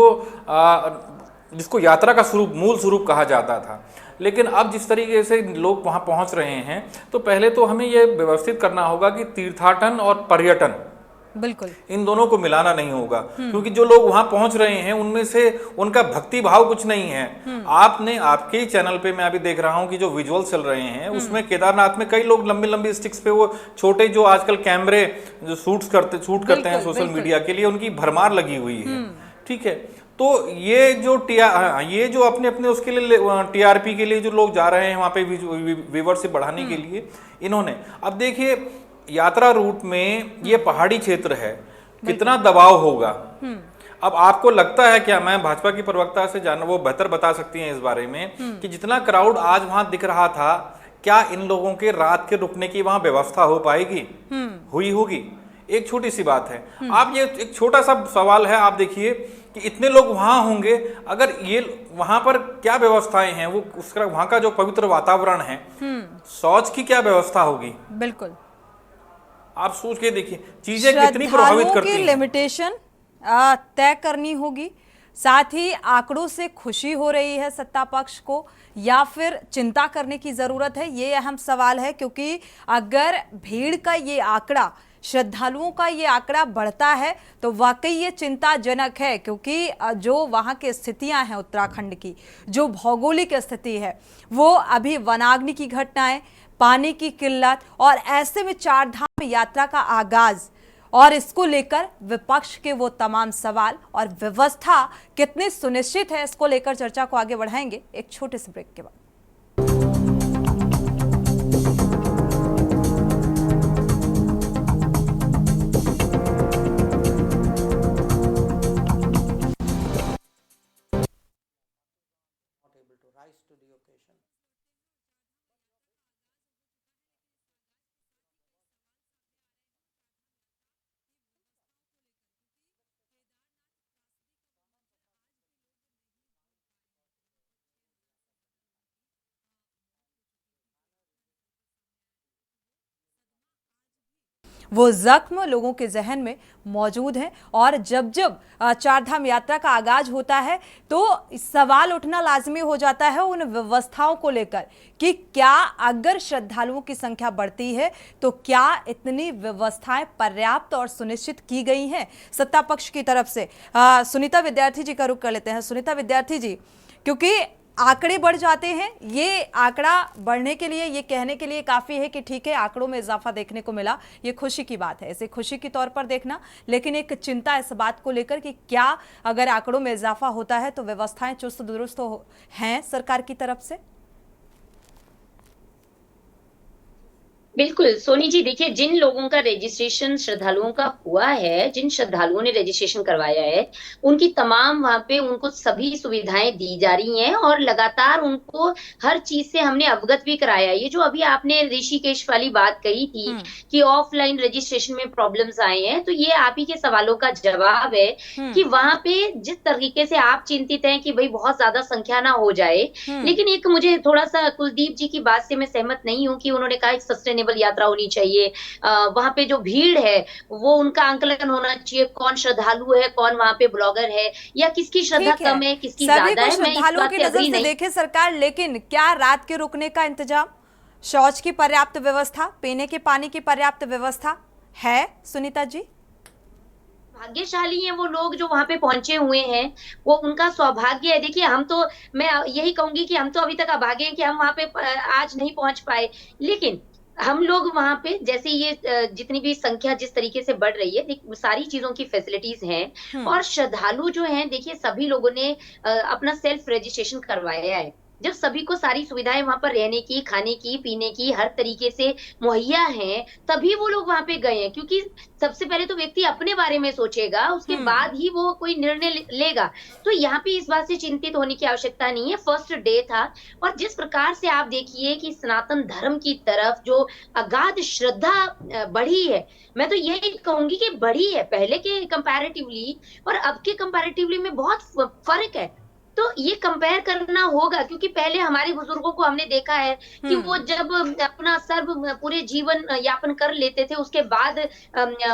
जिसको यात्रा का स्वरूप, मूल स्वरूप कहा जाता था। लेकिन अब जिस तरीके से लोग वहाँ पहुँच रहे हैं, तो पहले तो हमें ये व्यवस्थित करना होगा कि तीर्थाटन और पर्यटन, बिल्कुल, इन दोनों को मिलाना नहीं होगा, क्योंकि जो लोग वहां पहुंच रहे हैं उनमें से उनका भक्ति भाव कुछ नहीं है। आपने आपके ही चैनल पे मैं अभी देख रहा हूं कि जो विजुअल चल रहे हैं उसमें केदारनाथ में कई लोग लंबी लंबी स्टिक्स पे, वो छोटे जो आजकल कैमरे जो शूट करते हैं सोशल मीडिया के लिए, उनकी भरमार लगी हुई है, ठीक है। तो ये जो अपने उसके लिए टीआरपी के लिए जो लोग जा रहे हैं वहां पे व्यूअरशिप बढ़ाने के लिए, इन्होंने अब देखिए यात्रा रूट में ये पहाड़ी क्षेत्र है, कितना दबाव होगा। अब आपको लगता है क्या, मैं भाजपा की प्रवक्ता से जानना, वो बेहतर बता सकती हैं इस बारे में, कि जितना क्राउड आज वहां दिख रहा था, क्या इन लोगों के रात के रुकने की वहां व्यवस्था हो पाएगी? हुई होगी? एक छोटी सी बात है। आप ये एक छोटा सा सवाल है, आप देखिए कि इतने लोग वहां होंगे, अगर ये वहां पर क्या व्यवस्थाएं हैं, वो उसका वहां का जो पवित्र वातावरण है, शौच की क्या व्यवस्था होगी? बिल्कुल, आप सोच के देखिए चीजें कितनी प्रभावित करती हैं। लिमिटेशन तय करनी होगी। साथ ही आंकड़ों से खुशी हो रही है सत्ता पक्ष को या फिर चिंता करने की जरूरत है, ये अहम सवाल है। क्योंकि अगर भीड़ का ये आंकड़ा, श्रद्धालुओं का ये आंकड़ा बढ़ता है तो वाकई ये चिंताजनक है, क्योंकि जो वहाँ की स्थितियां हैं उत्तराखंड की, जो भौगोलिक स्थिति है, वो अभी वनाग्नि की घटनाएं, पानी की किल्लत, और ऐसे में चारधाम यात्रा का आगाज और इसको लेकर विपक्ष के वो तमाम सवाल और व्यवस्था कितनी सुनिश्चित है, इसको लेकर चर्चा को आगे बढ़ाएंगे एक छोटे से ब्रेक के बाद। वो जख्म लोगों के जहन में मौजूद हैं, और जब जब चारधाम यात्रा का आगाज होता है तो सवाल उठना लाजमी हो जाता है उन व्यवस्थाओं को लेकर कि क्या अगर श्रद्धालुओं की संख्या बढ़ती है तो क्या इतनी व्यवस्थाएं पर्याप्त और सुनिश्चित की गई हैं सत्ता पक्ष की तरफ से। सुनीता विद्यार्थी जी का रुख कर लेते हैं। सुनीता विद्यार्थी जी, क्योंकि आंकड़े बढ़ जाते हैं, ये आंकड़ा बढ़ने के लिए, ये कहने के लिए काफ़ी है कि ठीक है आंकड़ों में इजाफा देखने को मिला, ये खुशी की बात है, इसे खुशी के तौर पर देखना, लेकिन एक चिंता इस बात को लेकर कि क्या अगर आंकड़ों में इजाफा होता है तो व्यवस्थाएं चुस्त दुरुस्त हैं सरकार की तरफ से? बिल्कुल सोनी जी, देखिए जिन लोगों का रजिस्ट्रेशन श्रद्धालुओं का हुआ है, जिन श्रद्धालुओं ने रजिस्ट्रेशन करवाया है, उनकी तमाम वहां पे उनको सभी सुविधाएं दी जा रही हैं और लगातार उनको हर चीज से हमने अवगत भी कराया है। ये जो अभी आपने ऋषिकेश वाली बात कही थी कि ऑफलाइन रजिस्ट्रेशन में प्रॉब्लम्स आए हैं, तो ये आप ही के सवालों का जवाब है कि वहां पे जिस तरीके से आप चिंतित हैं कि भाई बहुत ज्यादा संख्या ना हो जाए, लेकिन एक मुझे थोड़ा सा कुलदीप जी की बात से मैं सहमत नहीं हूँ कि उन्होंने कहा एक सस्टेनेबल यात्रा होनी चाहिए। वहां पे जो भीड़ है वो उनका आंकलन होना चाहिए, कौन श्रद्धालु है, कौन वहां पे ब्लॉगर है, या किसकी श्रद्धा कम है, किसकी ज्यादा है। मैं इस श्रद्धालुओं बात की से नजर अग्री से नहीं। देखे सरकार, लेकिन क्या रात के रुकने का इंतजाम, शौच की पर्याप्त व्यवस्था, पीने के पानी की पर्याप्त व्यवस्था है सुनीता जी? भाग्यशाली हैं वो लोग जो वहां पे पहुंचे हुए हैं, वो उनका सौभाग्य है। देखिए हम तो, मैं यही कहूंगी कि हम तो अभी तक अभागे हैं कि हम वहां पे आज नहीं पहुंच पाए, लेकिन हम लोग वहां पे जैसे ये जितनी भी संख्या जिस तरीके से बढ़ रही है, सारी चीजों की फैसिलिटीज हैं और श्रद्धालु जो हैं, देखिए सभी लोगों ने अपना सेल्फ रजिस्ट्रेशन करवाया है। जब सभी को सारी सुविधाएं वहां पर रहने की, खाने की, पीने की हर तरीके से मुहैया हैं, तभी वो लोग वहां पे गए हैं। क्योंकि सबसे पहले तो व्यक्ति अपने बारे में सोचेगा, उसके बाद ही वो कोई निर्णय लेगा। तो यहाँ पे इस बात से चिंतित होने की आवश्यकता नहीं है। फर्स्ट डे था और जिस प्रकार से आप देखिए कि सनातन धर्म की तरफ जो अगाध श्रद्धा बढ़ी है, मैं तो यही कहूंगी कि बढ़ी है पहले के कंपैरेटिवली, और अब के कंपैरेटिवली में बहुत फर्क है। तो ये कंपेयर करना होगा, क्योंकि पहले हमारे बुजुर्गों को हमने देखा है कि वो जब अपना सर्व पूरे जीवन यापन कर लेते थे, उसके बाद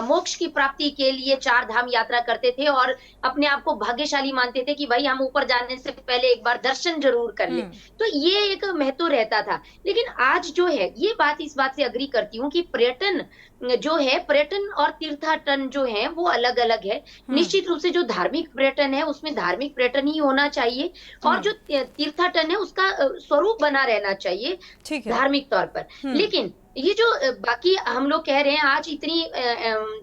मोक्ष की प्राप्ति के लिए 4 धाम यात्रा करते थे और अपने आप को भाग्यशाली मानते थे कि भाई हम ऊपर जाने से पहले एक बार दर्शन जरूर कर ले। तो ये एक महत्व रहता था। लेकिन आज जो है, ये बात इस बात से अग्री करती हूँ कि पर्यटन जो है, पर्यटन और तीर्थाटन जो है वो अलग अलग है। निश्चित रूप से जो धार्मिक पर्यटन है उसमें धार्मिक पर्यटन ही होना चाहिए और जो तीर्थाटन है उसका स्वरूप बना रहना चाहिए धार्मिक तौर पर। लेकिन ये जो बाकी हम लोग कह रहे हैं, आज इतनी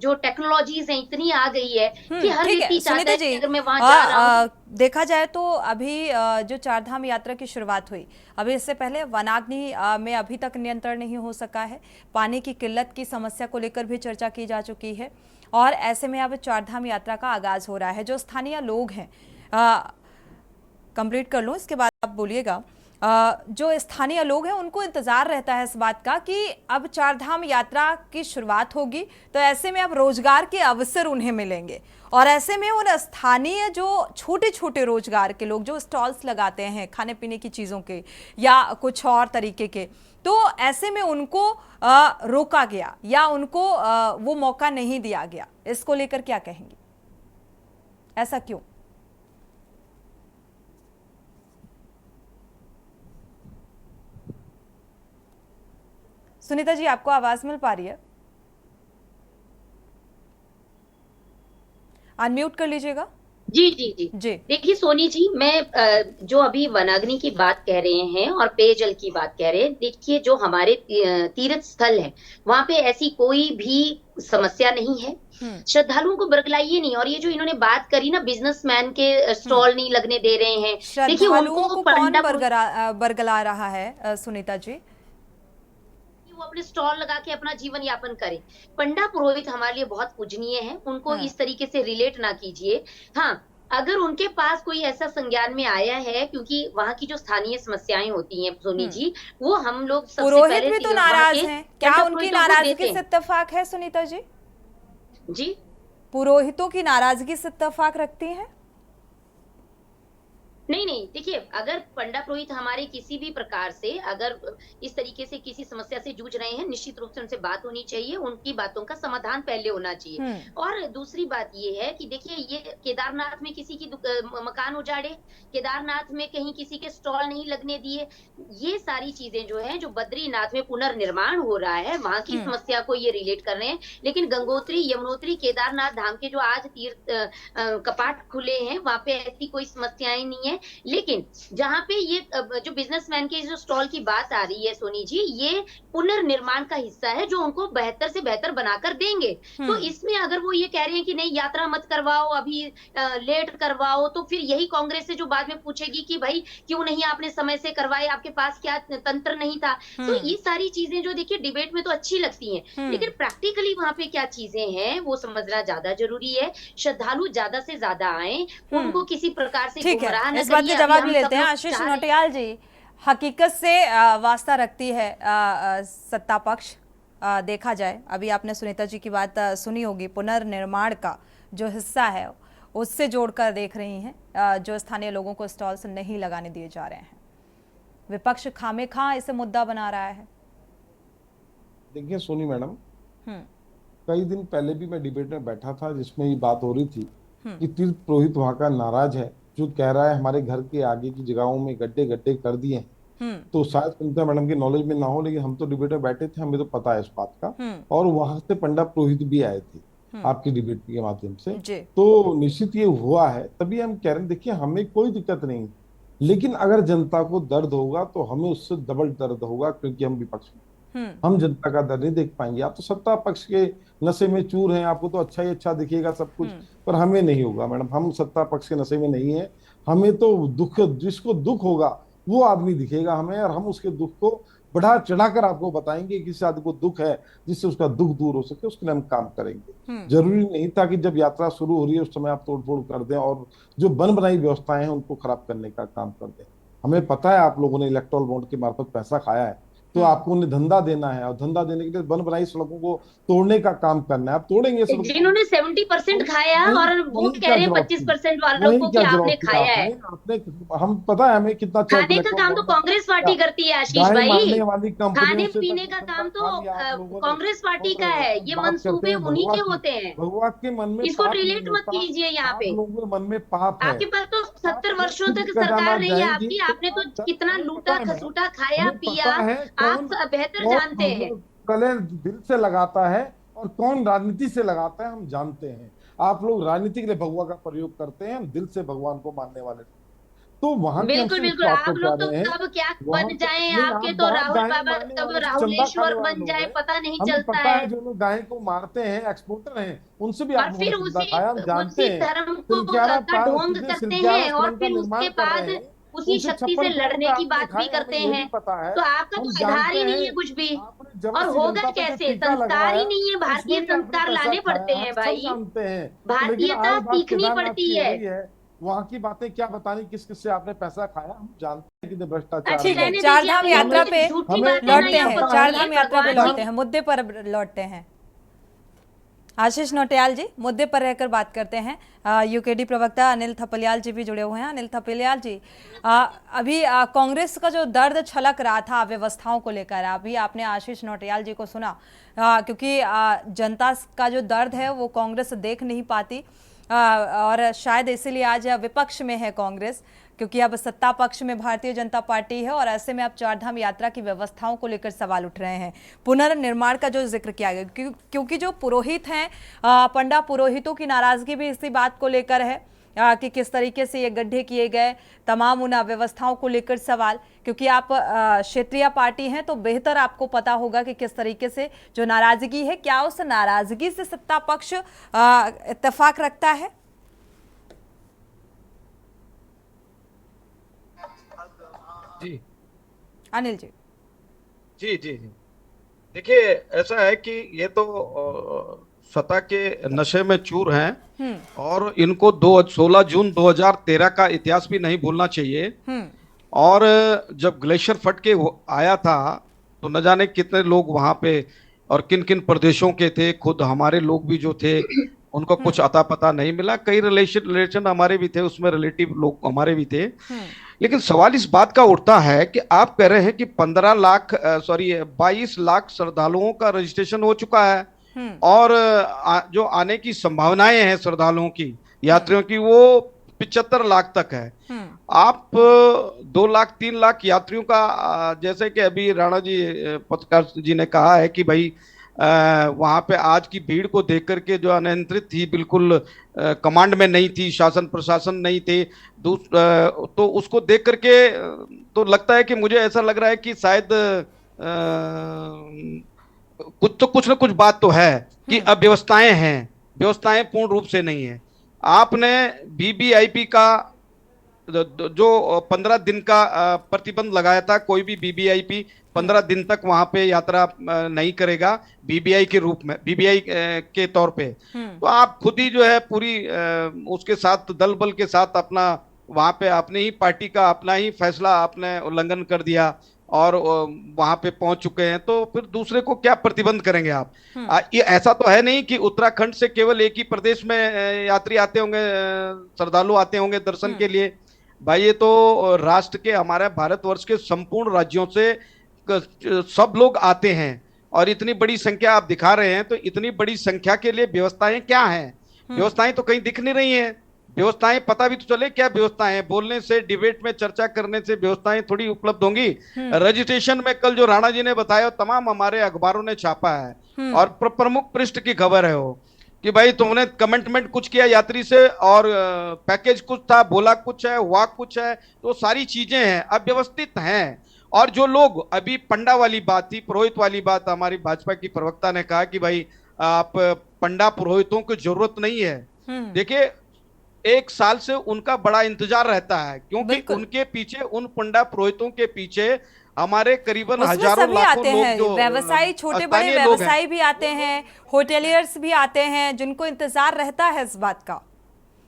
जो टेक्नोलॉजीज हैं इतनी आ गई है कि हर व्यक्ति चाहता है कि अगर मैं वहां जा रहा हूं। देखा जाए तो अभी जो 4 धाम यात्रा की शुरुआत हुई, अभी इससे पहले वनाग्नि में अभी तक नियंत्रण नहीं हो सका है। पानी की किल्लत की समस्या को लेकर भी चर्चा की जा चुकी है और ऐसे में अब 4 धाम यात्रा का आगाज हो रहा है। जो स्थानीय लोग हैं, कंप्लीट कर लो इसके बाद आप बोलिएगा। जो स्थानीय लोग हैं उनको इंतजार रहता है इस बात का कि अब 4 धाम यात्रा की शुरुआत होगी, तो ऐसे में अब रोजगार के अवसर उन्हें मिलेंगे और ऐसे में उन स्थानीय जो छोटे छोटे रोजगार के लोग जो स्टॉल्स लगाते हैं खाने पीने की चीज़ों के या कुछ और तरीके के, तो ऐसे में उनको रोका गया या उनको वो मौका नहीं दिया गया। इसको लेकर क्या कहेंगी, ऐसा क्यों? सुनीता जी, आपको आवाज मिल पा रही है? अनम्यूट कर लीजिएगा। जी जी जी जी। देखिए सोनी जी, मैं जो अभी वनाग्नि की बात कह रहे हैं और पेयजल की बात कह रहे हैं, देखिए जो हमारे तीर्थ स्थल है वहां पे ऐसी कोई भी समस्या नहीं है। श्रद्धालुओं को बरगलाइए नहीं। और ये जो इन्होंने बात करी ना, बिजनेसमैन के स्टॉल नहीं लगने दे रहे हैं, देखिए उनको कौन बरगला रहा है सुनीता जी? वो अपने स्टॉल लगा के अपना जीवन यापन करें। पंडा पुरोहित हमारे लिए बहुत पूजनीय है, उनको इस तरीके से रिलेट ना कीजिए। हाँ, अगर उनके पास कोई ऐसा संज्ञान में आया है, क्योंकि वहाँ की जो स्थानीय समस्याएं होती हैं सोनी जी, वो हम लोग सबसे पुरोहित भी तो नाराज हैं। क्या उनकी नाराजगी से इत्तेफाक है सुनीता जी? जी, पुरोहितों की नाराजगी से इत्तेफाक रखती हैं? नहीं नहीं, देखिए अगर पंडा पुरोहित हमारे किसी भी प्रकार से अगर इस तरीके से किसी समस्या से जूझ रहे हैं, निश्चित रूप से उनसे बात होनी चाहिए, उनकी बातों का समाधान पहले होना चाहिए। और दूसरी बात ये है कि देखिए ये केदारनाथ में किसी की मकान उजाड़े, केदारनाथ में कहीं किसी के स्टॉल नहीं लगने दिए, ये सारी चीजें जो है, जो बद्रीनाथ में पुनर्निर्माण हो रहा है वहां की समस्या को ये रिलेट कर रहे हैं। लेकिन गंगोत्री, यमुनोत्री, केदारनाथ धाम के जो आज तीर्थ कपाट खुले हैं, वहां पे ऐसी कोई समस्याएं नहीं है। लेकिन जहाँ पे ये जो बिजनेसमैन के जो स्टॉल की बात आ रही है सोनी जी, ये पुनर्निर्माण का हिस्सा है जो उनको बेहतर से बेहतर बनाकर देंगे। तो इसमें अगर वो ये कह रहे हैं कि नहीं यात्रा मत करवाओ, अभी लेट करवाओ, तो फिर यही कांग्रेस से जो बाद में पूछेगी कि भाई क्यों नहीं आपने समय से करवाए, आपके पास क्या तंत्र नहीं था। तो ये सारी चीजें जो देखिए डिबेट में तो अच्छी लगती हैं, लेकिन प्रैक्टिकली वहां पे क्या चीजें हैं वो समझना ज्यादा जरूरी है। श्रद्धालु ज्यादा से ज्यादा आए, उनको किसी प्रकार से ठीक गुमराह है, न इस बात करिए। के जवाब भी अभी हम लेते हैं। सब लोग आशीष चाह रहे हैं- नौटियाल जी, हकीकत से वास्ता रखती है सत्ता पक्ष। देखा जाए, अभी आपने सुनीता जी की बात सुनी होगी, पुनर्निर्माण का जो हिस्सा है उससे जोड़कर देख रही हैं, जो स्थानीय लोगों को स्टॉल्स नहीं लगाने दिए जा रहे हैं। विपक्ष खामेखा इसे मुद्दा बना रहा है। देखिए सोनी मैडम, कई दिन पहले भी मैं डिबेट में बैठा था जिसमें ये बात हो रही थी कि तीर्थ पुरोहित वहां का नाराज है, जो कह रहा है हमारे घर के आगे की जगहों में गड्ढे गड्ढे कर दिए हैं। तो शायद सुनीता मैडम की नॉलेज में ना हो, लेकिन हम तो डिबेट में बैठे थे, हमें तो पता है इस बात का। और वहां से पंडा पुरोहित भी आए थे आपकी डिबेट के माध्यम से। तो निश्चित ये हुआ है, तभी हम कह रहे हैं देखिए हमें कोई दिक्कत नहीं, लेकिन अगर जनता को दर्द होगा तो हमें उससे डबल दर्द होगा, क्योंकि हम विपक्ष में, हम जनता का दर्द नहीं देख पाएंगे। आप तो सत्ता पक्ष के नशे में चूर हैं, आपको तो अच्छा ही अच्छा दिखेगा सब कुछ, पर हमें नहीं होगा मैडम। हम सत्ता पक्ष के नशे में नहीं है, हमें तो दुख, जिसको दुख होगा वो आदमी दिखेगा हमें, और हम उसके दुख को बढ़ा चढ़ाकर आपको बताएंगे। किसी आदमी को दुख है जिससे उसका दुख दूर हो सके, उसके लिए हम काम करेंगे। जरूरी नहीं था कि जब यात्रा शुरू हो रही है उस समय आप तोड़फोड़ कर दें और जो बन बनाई व्यवस्थाएं हैं उनको खराब करने का काम कर दें। हमें पता है आप लोगों ने इलेक्टोरल बॉन्ड के मार्फत पैसा खाया है, तो आपको उन्हें धंधा देना है, और धंधा देने के लिए बन बनाई सड़कों को तोड़ने का काम करना है। आप तोड़ेंगे सड़कों, जिन्होंने 70% खाया और वो कह रहे हैं 25% वालों को कि आपने खाया है। हम पता है हमें कितना खाने का काम तो कांग्रेस पार्टी करती है आशीष भाई, खाने पीने का काम तो कांग्रेस पार्टी का है। ये मंसूबे उन्हीं के होते हैं, भगवा के मन में इसको रिलेट मत कीजिए यहाँ पे। लोगों के मन में पाप है। आपके पास तो 70 वर्षों तक सरकार रही है आपकी, आपने तो कितना लूटा खसूटा खाया पिया, आप बेहतर जानते हैं। कलेर दिल से लगाता है और कौन राजनीति से लगाता है हम जानते हैं। आप लोग राजनीति के लिए भगवा का प्रयोग करते हैं, हम दिल से भगवान को मानने वाले। तो वहां बिल्कुल बिल्कुल, आप लोग तो कब क्या बन जाए, आपके तो राहुल बाबा कब राहुलेश्वर बन जाए पता नहीं चलता है। जो लोग गाय को मारते हैं, एक्सपोर्टर हैं, उनसे भी और फिर उसी धर्म को ढोंग करते हैं, और फिर उसके बाद उसी शक्ति से लड़ने की बात भी करते हैं। तो आपका तो आधार ही नहीं है कुछ भी, और होगा कैसे? संस्कार ही नहीं है, भारतीय संस्कार लाने पड़ते हैं भाई, भारतीयता सीखनी पड़ती है। वहाँ की बातें क्या बतानी, किस किस से आपने पैसा खाया, हम जानते हैं कि भ्रष्टाचार। ठीक है, चारधाम यात्रा पे लौटते हैं, चारधाम यात्रा पे लौटते हैं, मुद्दे पर लौटते हैं। आशीष नौटियाल जी, मुद्दे पर रहकर बात करते हैं। यूकेडी प्रवक्ता अनिल थपलियाल जी भी जुड़े हुए हैं। अनिल थपलियाल जी, अभी कांग्रेस का जो दर्द छलक रहा था व्यवस्थाओं को लेकर, अभी आपने आशीष नौटियाल जी को सुना, क्योंकि जनता का जो दर्द है वो कांग्रेस देख नहीं पाती, और शायद इसीलिए आज विपक्ष में है कांग्रेस, क्योंकि अब सत्ता पक्ष में भारतीय जनता पार्टी है, और ऐसे में अब चारधाम यात्रा की व्यवस्थाओं को लेकर सवाल उठ रहे हैं। पुनर्निर्माण का जो जिक्र किया गया, क्योंकि जो पुरोहित हैं, पंडा पुरोहितों की नाराजगी भी इसी बात को लेकर है कि किस तरीके से ये गड्ढे किए गए, तमाम उन व्यवस्थाओं को लेकर सवाल। क्योंकि आप क्षेत्रीय पार्टी हैं तो बेहतर आपको पता होगा कि किस तरीके से जो नाराजगी है, क्या उस नाराजगी से सत्ता पक्ष इत्तेफाक रखता है? जी अनिल जी। जी जी जी, देखिए ऐसा है कि ये तो सत्ता के नशे में चूर हैं, और इनको 16 जून 2013 का इतिहास भी नहीं भूलना चाहिए। और जब ग्लेशियर फट के आया था तो न जाने कितने लोग वहां पे और किन किन प्रदेशों के थे, खुद हमारे लोग भी जो थे उनको कुछ अता पता नहीं मिला। कई रिलेशन हमारे भी थे, उसमें रिलेटिव लोग हमारे भी थे। लेकिन सवाल इस बात का उठता है कि आप कह रहे हैं कि 22 लाख श्रद्धालुओं का रजिस्ट्रेशन हो चुका है, और जो आने की संभावनाएं हैं श्रद्धालुओं की, यात्रियों की, वो 75 लाख तक है। आप 2 लाख 3 लाख यात्रियों का, जैसे कि अभी राणा जी पत्रकार जी ने कहा है कि भाई वहां पे आज की भीड़ को देख करके जो अनियंत्रित थी, बिल्कुल कमांड में नहीं थी, शासन प्रशासन नहीं थे, तो उसको देख करके तो लगता है कि मुझे ऐसा लग रहा है कि शायद कुछ ना कुछ बात तो है कि अव्यवस्थाएं हैं, व्यवस्थाएं पूर्ण रूप से नहीं है। आपने बीबीआईपी का जो 15 दिन का प्रतिबंध लगाया था, कोई भी बीबीआईपी 15 दिन तक वहां पे यात्रा नहीं करेगा बीबीआई के रूप में, बीबीआई के तौर पे। तो आप खुद ही जो है पूरी उसके साथ दल बल के साथ अपना वहां पे अपने ही पार्टी का अपना ही फैसला आपने उल्लंघन कर दिया और वहां पे पहुंच चुके हैं, तो फिर दूसरे को क्या प्रतिबंध करेंगे आप? ये ऐसा तो है नहीं कि उत्तराखंड से केवल एक ही प्रदेश में यात्री आते होंगे, श्रद्धालु आते होंगे दर्शन के लिए। भाई ये तो राष्ट्र के, हमारे भारतवर्ष के संपूर्ण राज्यों से सब लोग आते हैं और इतनी बड़ी संख्या आप दिखा रहे हैं, तो इतनी बड़ी संख्या के लिए व्यवस्थाएं क्या हैं? व्यवस्थाएं तो कहीं दिख नहीं रही हैं। व्यवस्थाएं पता भी तो चले क्या व्यवस्थाएं हैं। बोलने से, डिबेट में चर्चा करने से व्यवस्थाएं थोड़ी उपलब्ध होंगी। रजिस्ट्रेशन में कल जो राणा जी ने बताया तमाम हमारे अखबारों ने छापा है और प्रमुख पृष्ठ की खबर है वो कि भाई तुमने कमिटमेंट कुछ किया यात्री से और पैकेज कुछ था, बोला कुछ है, हुआ कुछ है, तो सारी चीजें हैं, अव्यवस्थित हैं। और जो लोग अभी पंडा वाली बात थी, पुरोहित वाली बात, हमारी भाजपा की प्रवक्ता ने कहा कि भाई आप पंडा पुरोहितों की जरूरत नहीं है। देखिए 1 साल से उनका बड़ा इंतजार रहता है, क्योंकि उनके पीछे, उन पंडा पुरोहितों के पीछे हमारे करीबन हजारों लाखों लोग जो व्यवसायी, छोटे बड़े व्यवसायी भी आते हैं, होटेलियर्स भी आते हैं, जिनको इंतजार रहता है इस बात का।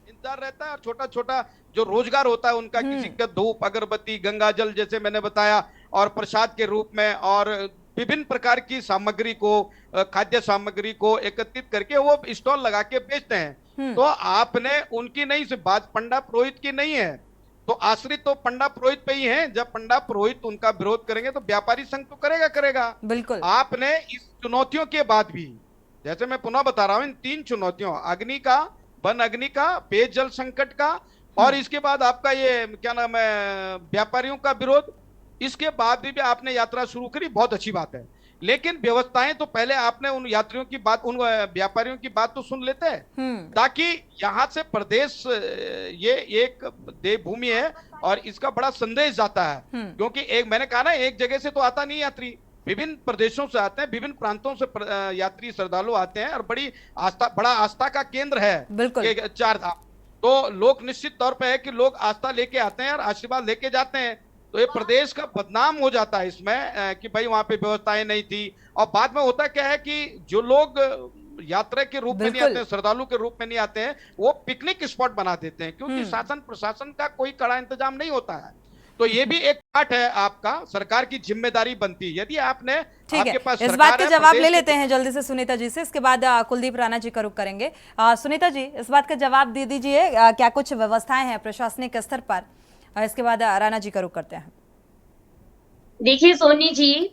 इंतजार रहता है और छोटा छोटा जो रोजगार होता है उनका, किसी का धूप अगरबत्ती गंगाजल जैसे मैंने बताया और प्रसाद के रूप में और विभिन्न प्रकार की सामग्री को, खाद्य सामग्री को एकत्रित करके वो स्टॉल लगा के बेचते हैं। तो आपने उनकी नहीं, सिर्फ बात पंडा पुरोहित की नहीं है, तो आश्रित तो पंडा पुरोहित पे ही हैं। जब पंडा पुरोहित उनका विरोध करेंगे तो व्यापारी संघ तो करेगा। बिल्कुल। आपने इस चुनौतियों के बाद भी, जैसे मैं पुनः बता रहा हूं, इन 3 चुनौतियों, अग्नि का, वन अग्नि का, पेयजल संकट का और इसके बाद आपका ये क्या नाम है, व्यापारियों का विरोध, इसके बाद भी आपने यात्रा शुरू करी, बहुत अच्छी बात है। लेकिन व्यवस्थाएं तो पहले आपने उन यात्रियों की बात, उन व्यापारियों की बात तो सुन लेते हैं, ताकि यहाँ से प्रदेश, ये एक देवभूमि है और इसका बड़ा संदेश जाता है। क्योंकि एक मैंने कहा ना, एक जगह से तो आता नहीं यात्री, विभिन्न प्रदेशों से आते हैं, विभिन्न प्रांतों से यात्री श्रद्धालु आते हैं और बड़ा आस्था का केंद्र है 4 धाम। तो लोग निश्चित तौर पर है कि लोग आस्था लेके आते हैं और आशीर्वाद लेके जाते हैं। तो ये प्रदेश का बदनाम हो जाता है इसमें कि भाई वहां पे व्यवस्थाएं नहीं थी। और बाद में होता क्या है कि जो लोग यात्रा के रूप में नहीं आते हैं, श्रद्धालु के रूप में नहीं आते हैं, वो पिकनिक स्पॉट बना देते हैं, क्योंकि शासन प्रशासन का कोई कड़ा इंतजाम नहीं होता है। तो ये भी एक पार्ट है, आपका सरकार की जिम्मेदारी बनती है। यदि आपने, ठीक है, इस बात का जवाब ले लेते हैं जल्दी से सुनीता जी से, इसके बाद कुलदीप राणा जी का रुख करेंगे। सुनीता जी, इस बात का जवाब दे दीजिए, क्या कुछ व्यवस्थाएं हैं प्रशासनिक स्तर पर? इसके बाद राणा जी का रुख करते हैं। देखिए सोनी जी,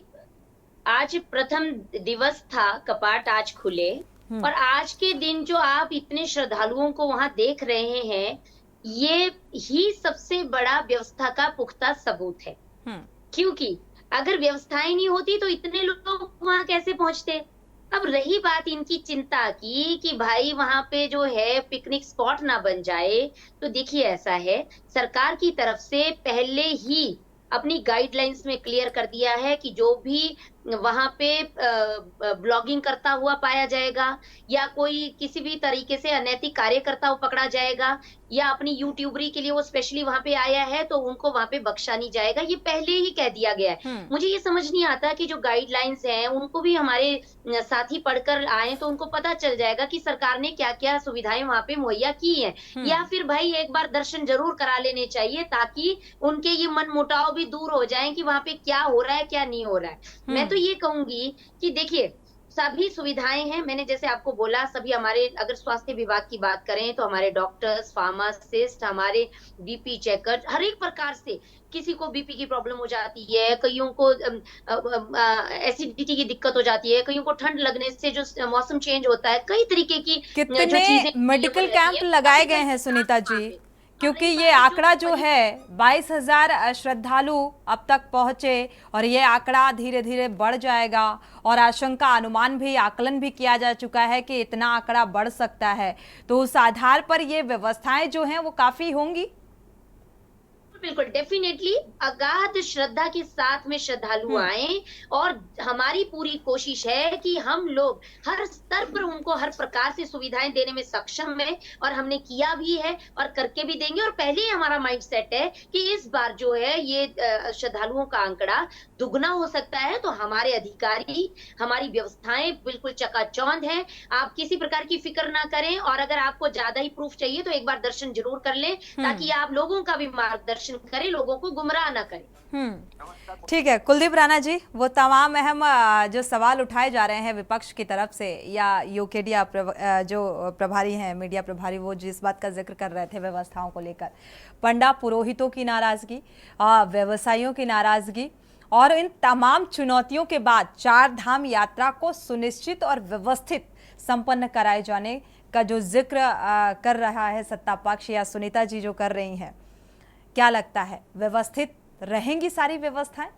आज प्रथम दिवस था, कपाट आज खुले और आज के दिन जो आप इतने श्रद्धालुओं को वहां देख रहे हैं, ये ही सबसे बड़ा व्यवस्था का पुख्ता सबूत है। क्योंकि अगर व्यवस्थाएं नहीं होती तो इतने लोग वहां कैसे पहुंचते? अब रही बात इनकी चिंता की कि भाई वहां पे जो है पिकनिक स्पॉट ना बन जाए, तो देखिए ऐसा है, सरकार की तरफ से पहले ही अपनी गाइडलाइंस में क्लियर कर दिया है कि जो भी वहां पे ब्लॉगिंग करता हुआ पाया जाएगा या कोई किसी भी तरीके से अनैतिक कार्य करता हुआ पकड़ा जाएगा या अपनी यूट्यूबरी के लिए वो स्पेशली वहां पे आया है तो उनको वहां पे बख्शा नहीं जाएगा, ये पहले ही कह दिया गया है। मुझे ये समझ नहीं आता कि जो गाइडलाइंस हैं उनको भी हमारे साथी पढ़कर आए तो उनको पता चल जाएगा कि सरकार ने क्या क्या सुविधाएं वहां पे मुहैया की है। या फिर भाई एक बार दर्शन जरूर करा लेने चाहिए ताकि उनके ये मन मुटाव भी दूर हो जाए कि वहां पे क्या हो रहा है क्या नहीं हो रहा है। मैं तो ये कहूंगी कि देखिए सभी सुविधाएं हैं, मैंने जैसे आपको बोला, सभी हमारे, अगर स्वास्थ्य विभाग की बात करें तो हमारे डॉक्टर्स, फार्मासिस्ट, हमारे बीपी चेकर, हर एक प्रकार से, किसी को बीपी की प्रॉब्लम हो जाती है, कईयों को एसिडिटी की दिक्कत हो जाती है, कईयों को ठंड लगने से जो मौसम चेंज होता है, कई तरीके की कितने मेडिकल कैंप लगाए गए हैं सुनीता जी, क्योंकि ये आंकड़ा जो है 22,000 श्रद्धालु अब तक पहुंचे और ये आंकड़ा धीरे धीरे बढ़ जाएगा और आशंका अनुमान भी आकलन भी किया जा चुका है कि इतना आंकड़ा बढ़ सकता है, तो उस आधार पर ये व्यवस्थाएं जो हैं वो काफी होंगी। बिल्कुल डेफिनेटली अगाध श्रद्धा के साथ में श्रद्धालु आए और हमारी पूरी कोशिश है कि हम लोग हर स्तर पर उनको हर प्रकार से सुविधाएं देने में सक्षम है और हमने किया भी है और करके भी देंगे। और पहले ही हमारा माइंड सेट है कि इस बार जो है ये श्रद्धालुओं का आंकड़ा दुगना हो सकता है, तो हमारे अधिकारी हमारी व्यवस्थाएं बिल्कुल चकाचौंध हैं। आप किसी प्रकार की फिक्र ना करें और अगर आपको ज्यादा ही प्रूफ चाहिए तो एक बार दर्शन जरूर कर लें ताकि आप लोगों का भी मार्गदर्शन करें, लोगों को गुमराह ना करें। ठीक है कुलदीप राणा जी, वो तमाम अहम जो सवाल उठाए जा रहे हैं विपक्ष की तरफ से या यूकेडिया जो प्रभारी हैं मीडिया प्रभारी, वो जिस बात का जिक्र कर रहे थे व्यवस्थाओं को लेकर, पंडा पुरोहितों की नाराजगी, व्यवसायियों की नाराजगी और इन तमाम चुनौतियों के बाद चार धाम यात्रा को सुनिश्चित और व्यवस्थित संपन्न कराए जाने का जो जिक्र कर रहा है सत्ता पक्ष या सुनीता जी जो कर रही हैं, क्या लगता है व्यवस्थित रहेंगी सारी व्यवस्थाएं?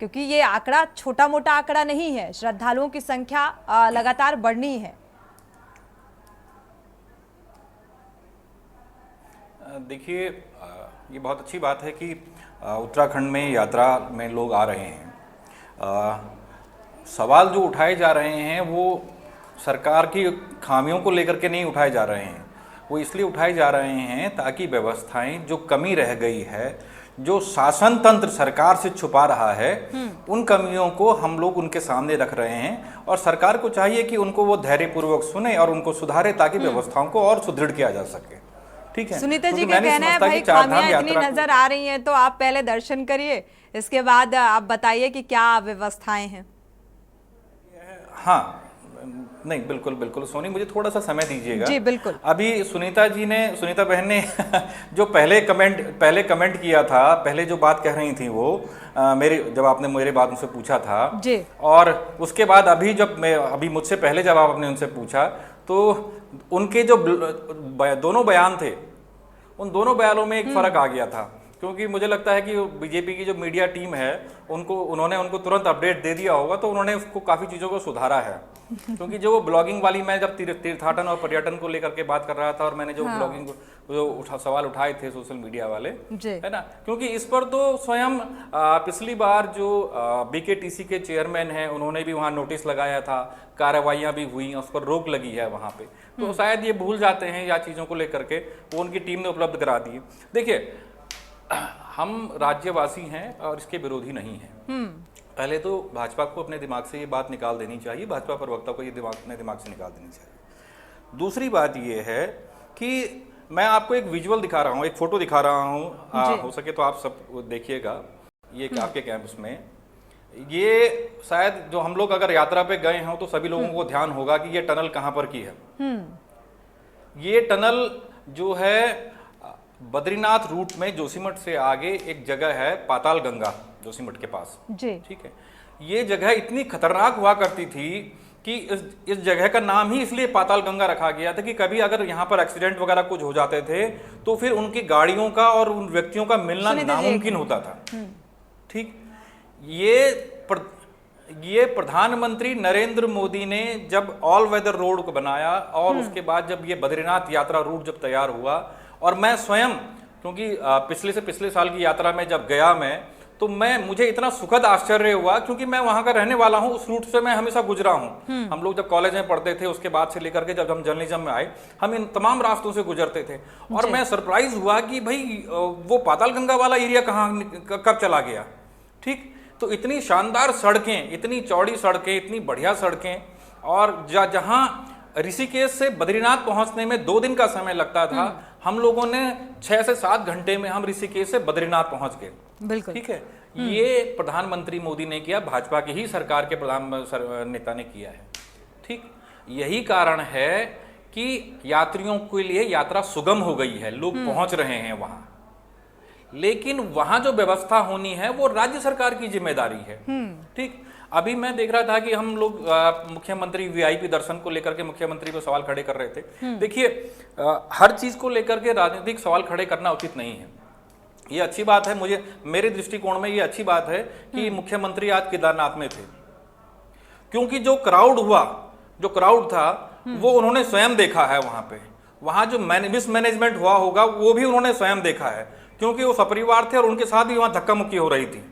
क्योंकि ये आंकड़ा छोटा मोटा आंकड़ा नहीं है, श्रद्धालुओं की संख्या लगातार बढ़नी है। देखिए ये बहुत अच्छी बात है कि उत्तराखंड में यात्रा में लोग आ रहे हैं। सवाल जो उठाए जा रहे हैं वो सरकार की खामियों को लेकर के नहीं उठाए जा रहे हैं, वो इसलिए उठाए जा रहे हैं ताकि व्यवस्थाएं जो कमी रह गई है, जो शासन तंत्र सरकार से छुपा रहा है, उन कमियों को हम लोग उनके सामने रख रहे हैं और सरकार को चाहिए कि उनको वो धैर्यपूर्वक सुने और उनको सुधारे ताकि व्यवस्थाओं को और सुदृढ़ किया जा सके। ठीक है सुनीता जी का कहना है भाई खामियां इतनी नजर आ रही हैं तो आप पहले दर्शन करिए, इसके बाद आप बताइए कि क्या व्यवस्थाएं हैं। हाँ नहीं बिल्कुल बिल्कुल सोनी, मुझे थोड़ा सा समय दीजिएगा। जी बिल्कुल। अभी सुनीता बहन ने जो पहले कमेंट किया था, पहले जो बात कह रही थी वो जब आपने मेरे बाद उनसे पूछा था जी, और उसके बाद अभी मुझसे पहले जब आपने उनसे पूछा तो उनके जो दोनों बयान थे, उन दोनों बयानों में एक फर्क आ गया था, क्योंकि मुझे लगता है कि बीजेपी की जो मीडिया टीम है उन्होंने उनको तुरंत अपडेट दे दिया होगा, तो उन्होंने उसको काफ़ी चीज़ों को सुधारा है। क्योंकि जो वो ब्लॉगिंग वाली, मैं जब तीर्थाटन और पर्यटन को लेकर के बात कर रहा था और मैंने जो ब्लॉगिंग सवाल उठाए थे सोशल मीडिया वाले, है ना, क्योंकि इस पर तो स्वयं पिछली बार जो बीकेटीसी के चेयरमैन हैं उन्होंने भी वहाँ नोटिस लगाया था, कार्रवाइयाँ भी हुई, उस पर रोक लगी है वहाँ पे, तो शायद ये भूल जाते हैं या चीज़ों को लेकर के, वो उनकी टीम ने उपलब्ध करा दी। देखिए हम राज्यवासी हैं और इसके विरोधी नहीं हैं। पहले तो भाजपा को अपने दिमाग से ये बात निकाल देनी चाहिए, भाजपा प्रवक्ता को ये अपने दिमाग से निकाल देनी चाहिए। दूसरी बात ये है कि मैं आपको एक विजुअल दिखा रहा हूँ, एक फोटो दिखा रहा हूँ, हो सके तो आप सब देखिएगा, ये आपके कैंपस में, ये शायद जो हम लोग अगर यात्रा पे गए हों तो सभी लोगों को ध्यान होगा कि ये टनल कहाँ पर की है। ये टनल जो है बद्रीनाथ रूट में जोशीमठ से आगे एक जगह है पाताल गंगा, जोशीमठ के पास जी, ठीक है। ये जगह इतनी खतरनाक हुआ करती थी कि इस जगह का नाम ही इसलिए पाताल गंगा रखा गया था कि कभी अगर यहाँ पर एक्सीडेंट वगैरह कुछ हो जाते थे तो फिर उनकी गाड़ियों का और उन व्यक्तियों का मिलना नामुमकिन होता था। ठीक, ये प्रधानमंत्री नरेंद्र मोदी ने जब ऑल वेदर रोड को बनाया और उसके बाद जब ये बद्रीनाथ यात्रा रूट जब तैयार हुआ, और मैं स्वयं, क्योंकि पिछले साल की यात्रा में जब गया मैं, तो मुझे इतना सुखद आश्चर्य हुआ, क्योंकि मैं वहां का रहने वाला हूं, उस रूट से मैं हमेशा गुजरा हूं। हम लोग जब कॉलेज में पढ़ते थे उसके बाद से लेकर के जब हम जर्नलिज्म में आए, हम इन तमाम रास्तों से गुजरते थे और मैं सरप्राइज हुआ कि भाई वो पाताल गंगा वाला एरिया कब चला गया। ठीक, तो इतनी शानदार सड़कें, इतनी चौड़ी सड़कें, इतनी बढ़िया सड़कें, और जहां ऋषिकेश से बद्रीनाथ पहुंचने में 2 दिन का समय लगता था, हम लोगों ने 6 से 7 घंटे में हम ऋषिकेश से बद्रीनाथ पहुंच गए। बिल्कुल ठीक है, ये प्रधानमंत्री मोदी ने किया, भाजपा की ही सरकार के नेता ने किया है। ठीक, यही कारण है कि यात्रियों के लिए यात्रा सुगम हो गई है, लोग पहुंच रहे हैं वहां, लेकिन वहां जो व्यवस्था होनी है वो राज्य सरकार की जिम्मेदारी है। ठीक, अभी मैं देख रहा था कि हम लोग मुख्यमंत्री वीआईपी दर्शन को लेकर के मुख्यमंत्री पर सवाल खड़े कर रहे थे। देखिए, हर चीज को लेकर के राजनीतिक सवाल खड़े करना उचित नहीं है। ये अच्छी बात है, मुझे मेरे दृष्टिकोण में ये अच्छी बात है कि मुख्यमंत्री आज केदारनाथ में थे, क्योंकि जो क्राउड था वो उन्होंने स्वयं देखा है। वहां जो मिसमैनेजमेंट हुआ होगा वो भी उन्होंने स्वयं देखा है, क्योंकि वो सपरिवार थे और उनके साथ भी वहां धक्का मुक्की हो रही थी।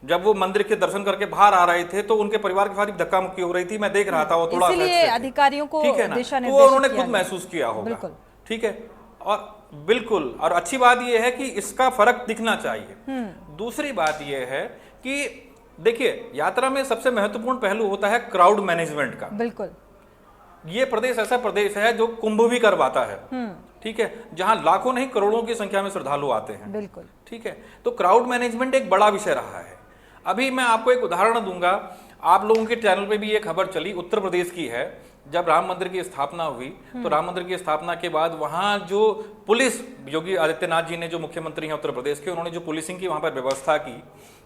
जब वो मंदिर के दर्शन करके बाहर आ रहे थे तो उनके परिवार के साथ भी धक्का मुक्की हो रही थी, मैं देख रहा था। वो थोड़ा इसलिए अधिकारियों को ठीक है ना, तो उन्होंने खुद महसूस किया होगा। ठीक है, और बिल्कुल, और अच्छी बात यह है कि इसका फर्क दिखना चाहिए। दूसरी बात यह है कि देखिए, यात्रा में सबसे महत्वपूर्ण पहलू होता है क्राउड मैनेजमेंट का। बिल्कुल, ये प्रदेश ऐसा प्रदेश है जो कुंभ भी करवाता है। ठीक है, जहां लाखों नहीं करोड़ों की संख्या में श्रद्धालु आते हैं। बिल्कुल, ठीक है, तो क्राउड मैनेजमेंट एक बड़ा विषय रहा है। अभी मैं आपको एक उदाहरण दूंगा, आप लोगों के चैनल पे भी ये खबर चली, उत्तर प्रदेश की है। जब राम मंदिर की स्थापना हुई तो राम मंदिर की स्थापना के बाद वहां जो पुलिस, योगी आदित्यनाथ जी ने, जो मुख्यमंत्री हैं उत्तर प्रदेश के, उन्होंने जो पुलिसिंग की वहां पर व्यवस्था की,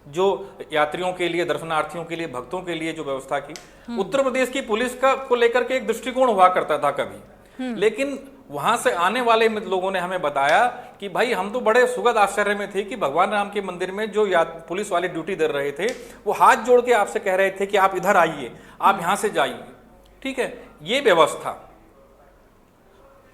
जो यात्रियों के लिए, दर्शनार्थियों के लिए, भक्तों के लिए जो व्यवस्था की, उत्तर प्रदेश की पुलिस को लेकर के एक दृष्टिकोण हुआ करता था कभी, लेकिन वहां से आने वाले लोगों ने हमें बताया कि भाई हम तो बड़े सुगध आश्चर्य में थे कि भगवान राम के मंदिर में जो पुलिस वाले ड्यूटी दे रहे थे वो हाथ जोड़ के आपसे कह रहे थे कि आप इधर आइए, आप यहां से जाइए। ठीक है, ये व्यवस्था,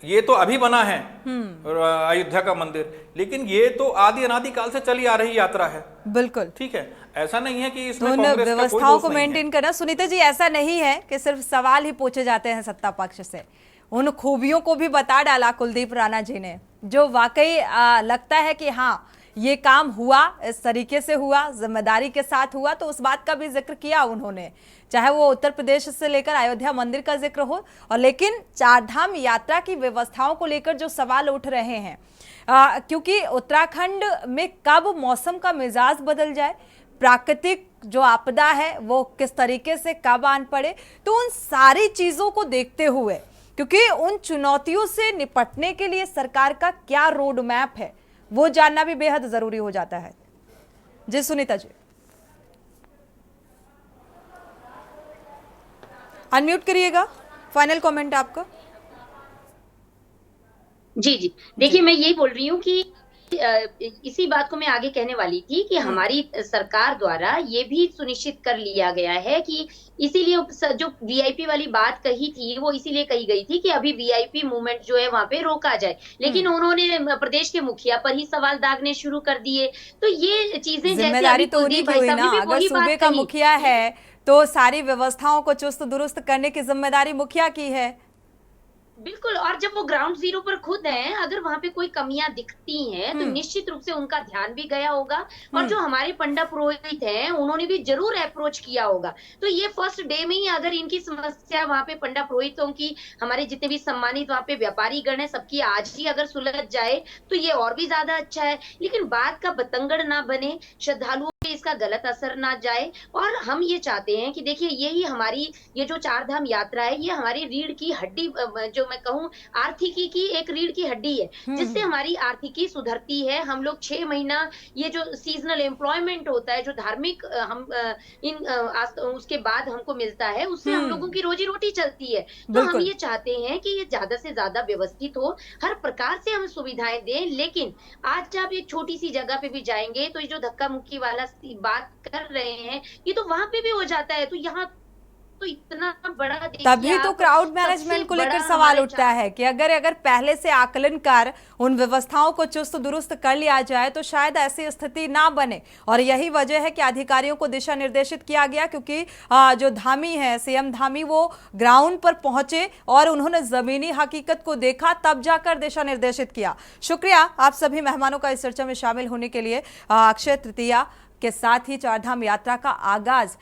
ये तो अभी बना है अयोध्या का मंदिर, लेकिन ये तो आदि अनादि काल से चली आ रही यात्रा है। बिल्कुल, ठीक है, ऐसा नहीं है कि इसमें उन कांग्रेस का कोई व्यवस्थाओं दोष को नहीं है। मेंटेन करना। सुनीता जी, ऐसा नहीं है कि सिर्फ सवाल ही पूछे जाते हैं सत्ता पक्ष से, उन खूबियों को भी बता डाला कुलदीप राणा जी ने, जो वाकई लगता है कि हाँ ये काम हुआ, इस तरीके से हुआ, जिम्मेदारी के साथ हुआ, तो उस बात का भी जिक्र किया उन्होंने, चाहे वो उत्तर प्रदेश से लेकर अयोध्या मंदिर का जिक्र हो, और लेकिन चारधाम यात्रा की व्यवस्थाओं को लेकर जो सवाल उठ रहे हैं, क्योंकि उत्तराखंड में कब मौसम का मिजाज बदल जाए, प्राकृतिक जो आपदा है वो किस तरीके से कब आन पड़े, तो उन सारी चीजों को देखते हुए, क्योंकि उन चुनौतियों से निपटने के लिए सरकार का क्या रोड मैप है वो जानना भी बेहद जरूरी हो जाता है। जी सुनीता जी, अनम्यूट करिएगा, फाइनल कमेंट आपका। जी, देखिए मैं यही बोल रही हूँ कि इसी बात को मैं आगे कहने वाली थी कि हमारी सरकार द्वारा ये भी सुनिश्चित कर लिया गया है कि इसीलिए जो वीआईपी वाली बात कही थी वो इसीलिए कही गई थी कि अभी वीआईपी मूवमेंट जो है वहां पे रोका जाए, लेकिन उन्होंने प्रदेश के मुखिया पर ही सवाल दागने शुरू कर दिए। तो ये चीजें जिम्मेदारी तो उन्हीं की हुई ना, अगर सूबे का मुखिया है तो सारी व्यवस्थाओं को चुस्त दुरुस्त करने की जिम्मेदारी मुखिया की है। बिल्कुल, और जब वो ग्राउंड जीरो पर खुद हैं, अगर वहां पे कोई कमियां दिखती हैं तो निश्चित रूप से उनका ध्यान भी गया होगा, और जो हमारे पंडा पुरोहित हैं उन्होंने भी जरूर अप्रोच किया होगा। तो ये फर्स्ट डे में ही अगर इनकी समस्या वहां पे पंडा पुरोहितों की, हमारे जितने भी सम्मानित वहां पे व्यापारी गण है, सबकी आज ही अगर सुलझ जाए तो ये और भी ज्यादा अच्छा है। लेकिन बात का बतंगड़ ना बने, श्रद्धालुओं पे इसका गलत असर ना जाए, और हम ये चाहते हैं कि देखिए यही हमारी ये जो चारधाम यात्रा है, ये हमारी रीढ़ की हड्डी, जो मैं कहूँ आर्थिकी की एक रीढ़ की हड्डी है, जिससे हमारी आर्थिकी सुधरती है। हम लोग 6 महीना ये जो सीजनल एम्प्लॉयमेंट होता है, जो धार्मिक हम उसके बाद हमको मिलता है, उससे हम लोगों की रोजी रोटी चलती है। तो हम ये चाहते हैं कि ये ज्यादा से ज्यादा व्यवस्थित हो, हर प्रकार से हम सुविधाएं दें। लेकिन आज आप एक छोटी सी जगह पे भी जाएंगे तो ये जो धक्का मुक्की वाला बात कर रहे हैं, ये तो वहां पे भी हो जाता है। तो यहाँ तो इतना बड़ा, तभी तो क्राउड मैनेजमेंट को लेकर सवाल उठता है कि अगर पहले से आकलन कर उन व्यवस्थाओं को चुस्त दुरुस्त कर लिया जाए तो शायद ऐसी स्थिति ना बने। और यही वजह है कि अधिकारियों को दिशा निर्देशित किया गया, क्योंकि जो धामी है, सीएम धामी, वो ग्राउंड पर पहुंचे और उन्होंने जमीनी हकीकत को देखा, तब जाकर दिशा निर्देशित किया। शुक्रिया आप सभी मेहमानों का इस चर्चा में शामिल होने के लिए। अक्षय तृतीया के साथ ही चारधाम यात्रा का आगाज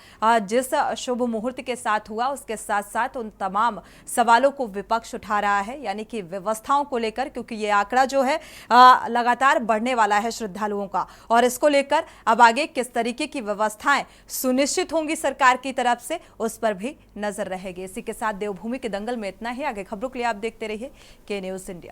जिस शुभ मुहूर्त के साथ हुआ, उसके साथ साथ उन तमाम सवालों को विपक्ष उठा रहा है, यानी कि व्यवस्थाओं को लेकर, क्योंकि ये आंकड़ा जो है लगातार बढ़ने वाला है श्रद्धालुओं का, और इसको लेकर अब आगे किस तरीके की व्यवस्थाएं सुनिश्चित होंगी सरकार की तरफ से, उस पर भी नजर रहेगी। इसी के साथ देवभूमि के दंगल में इतना ही। आगे खबरों के लिए आप देखते रहिए के न्यूज़ इंडिया।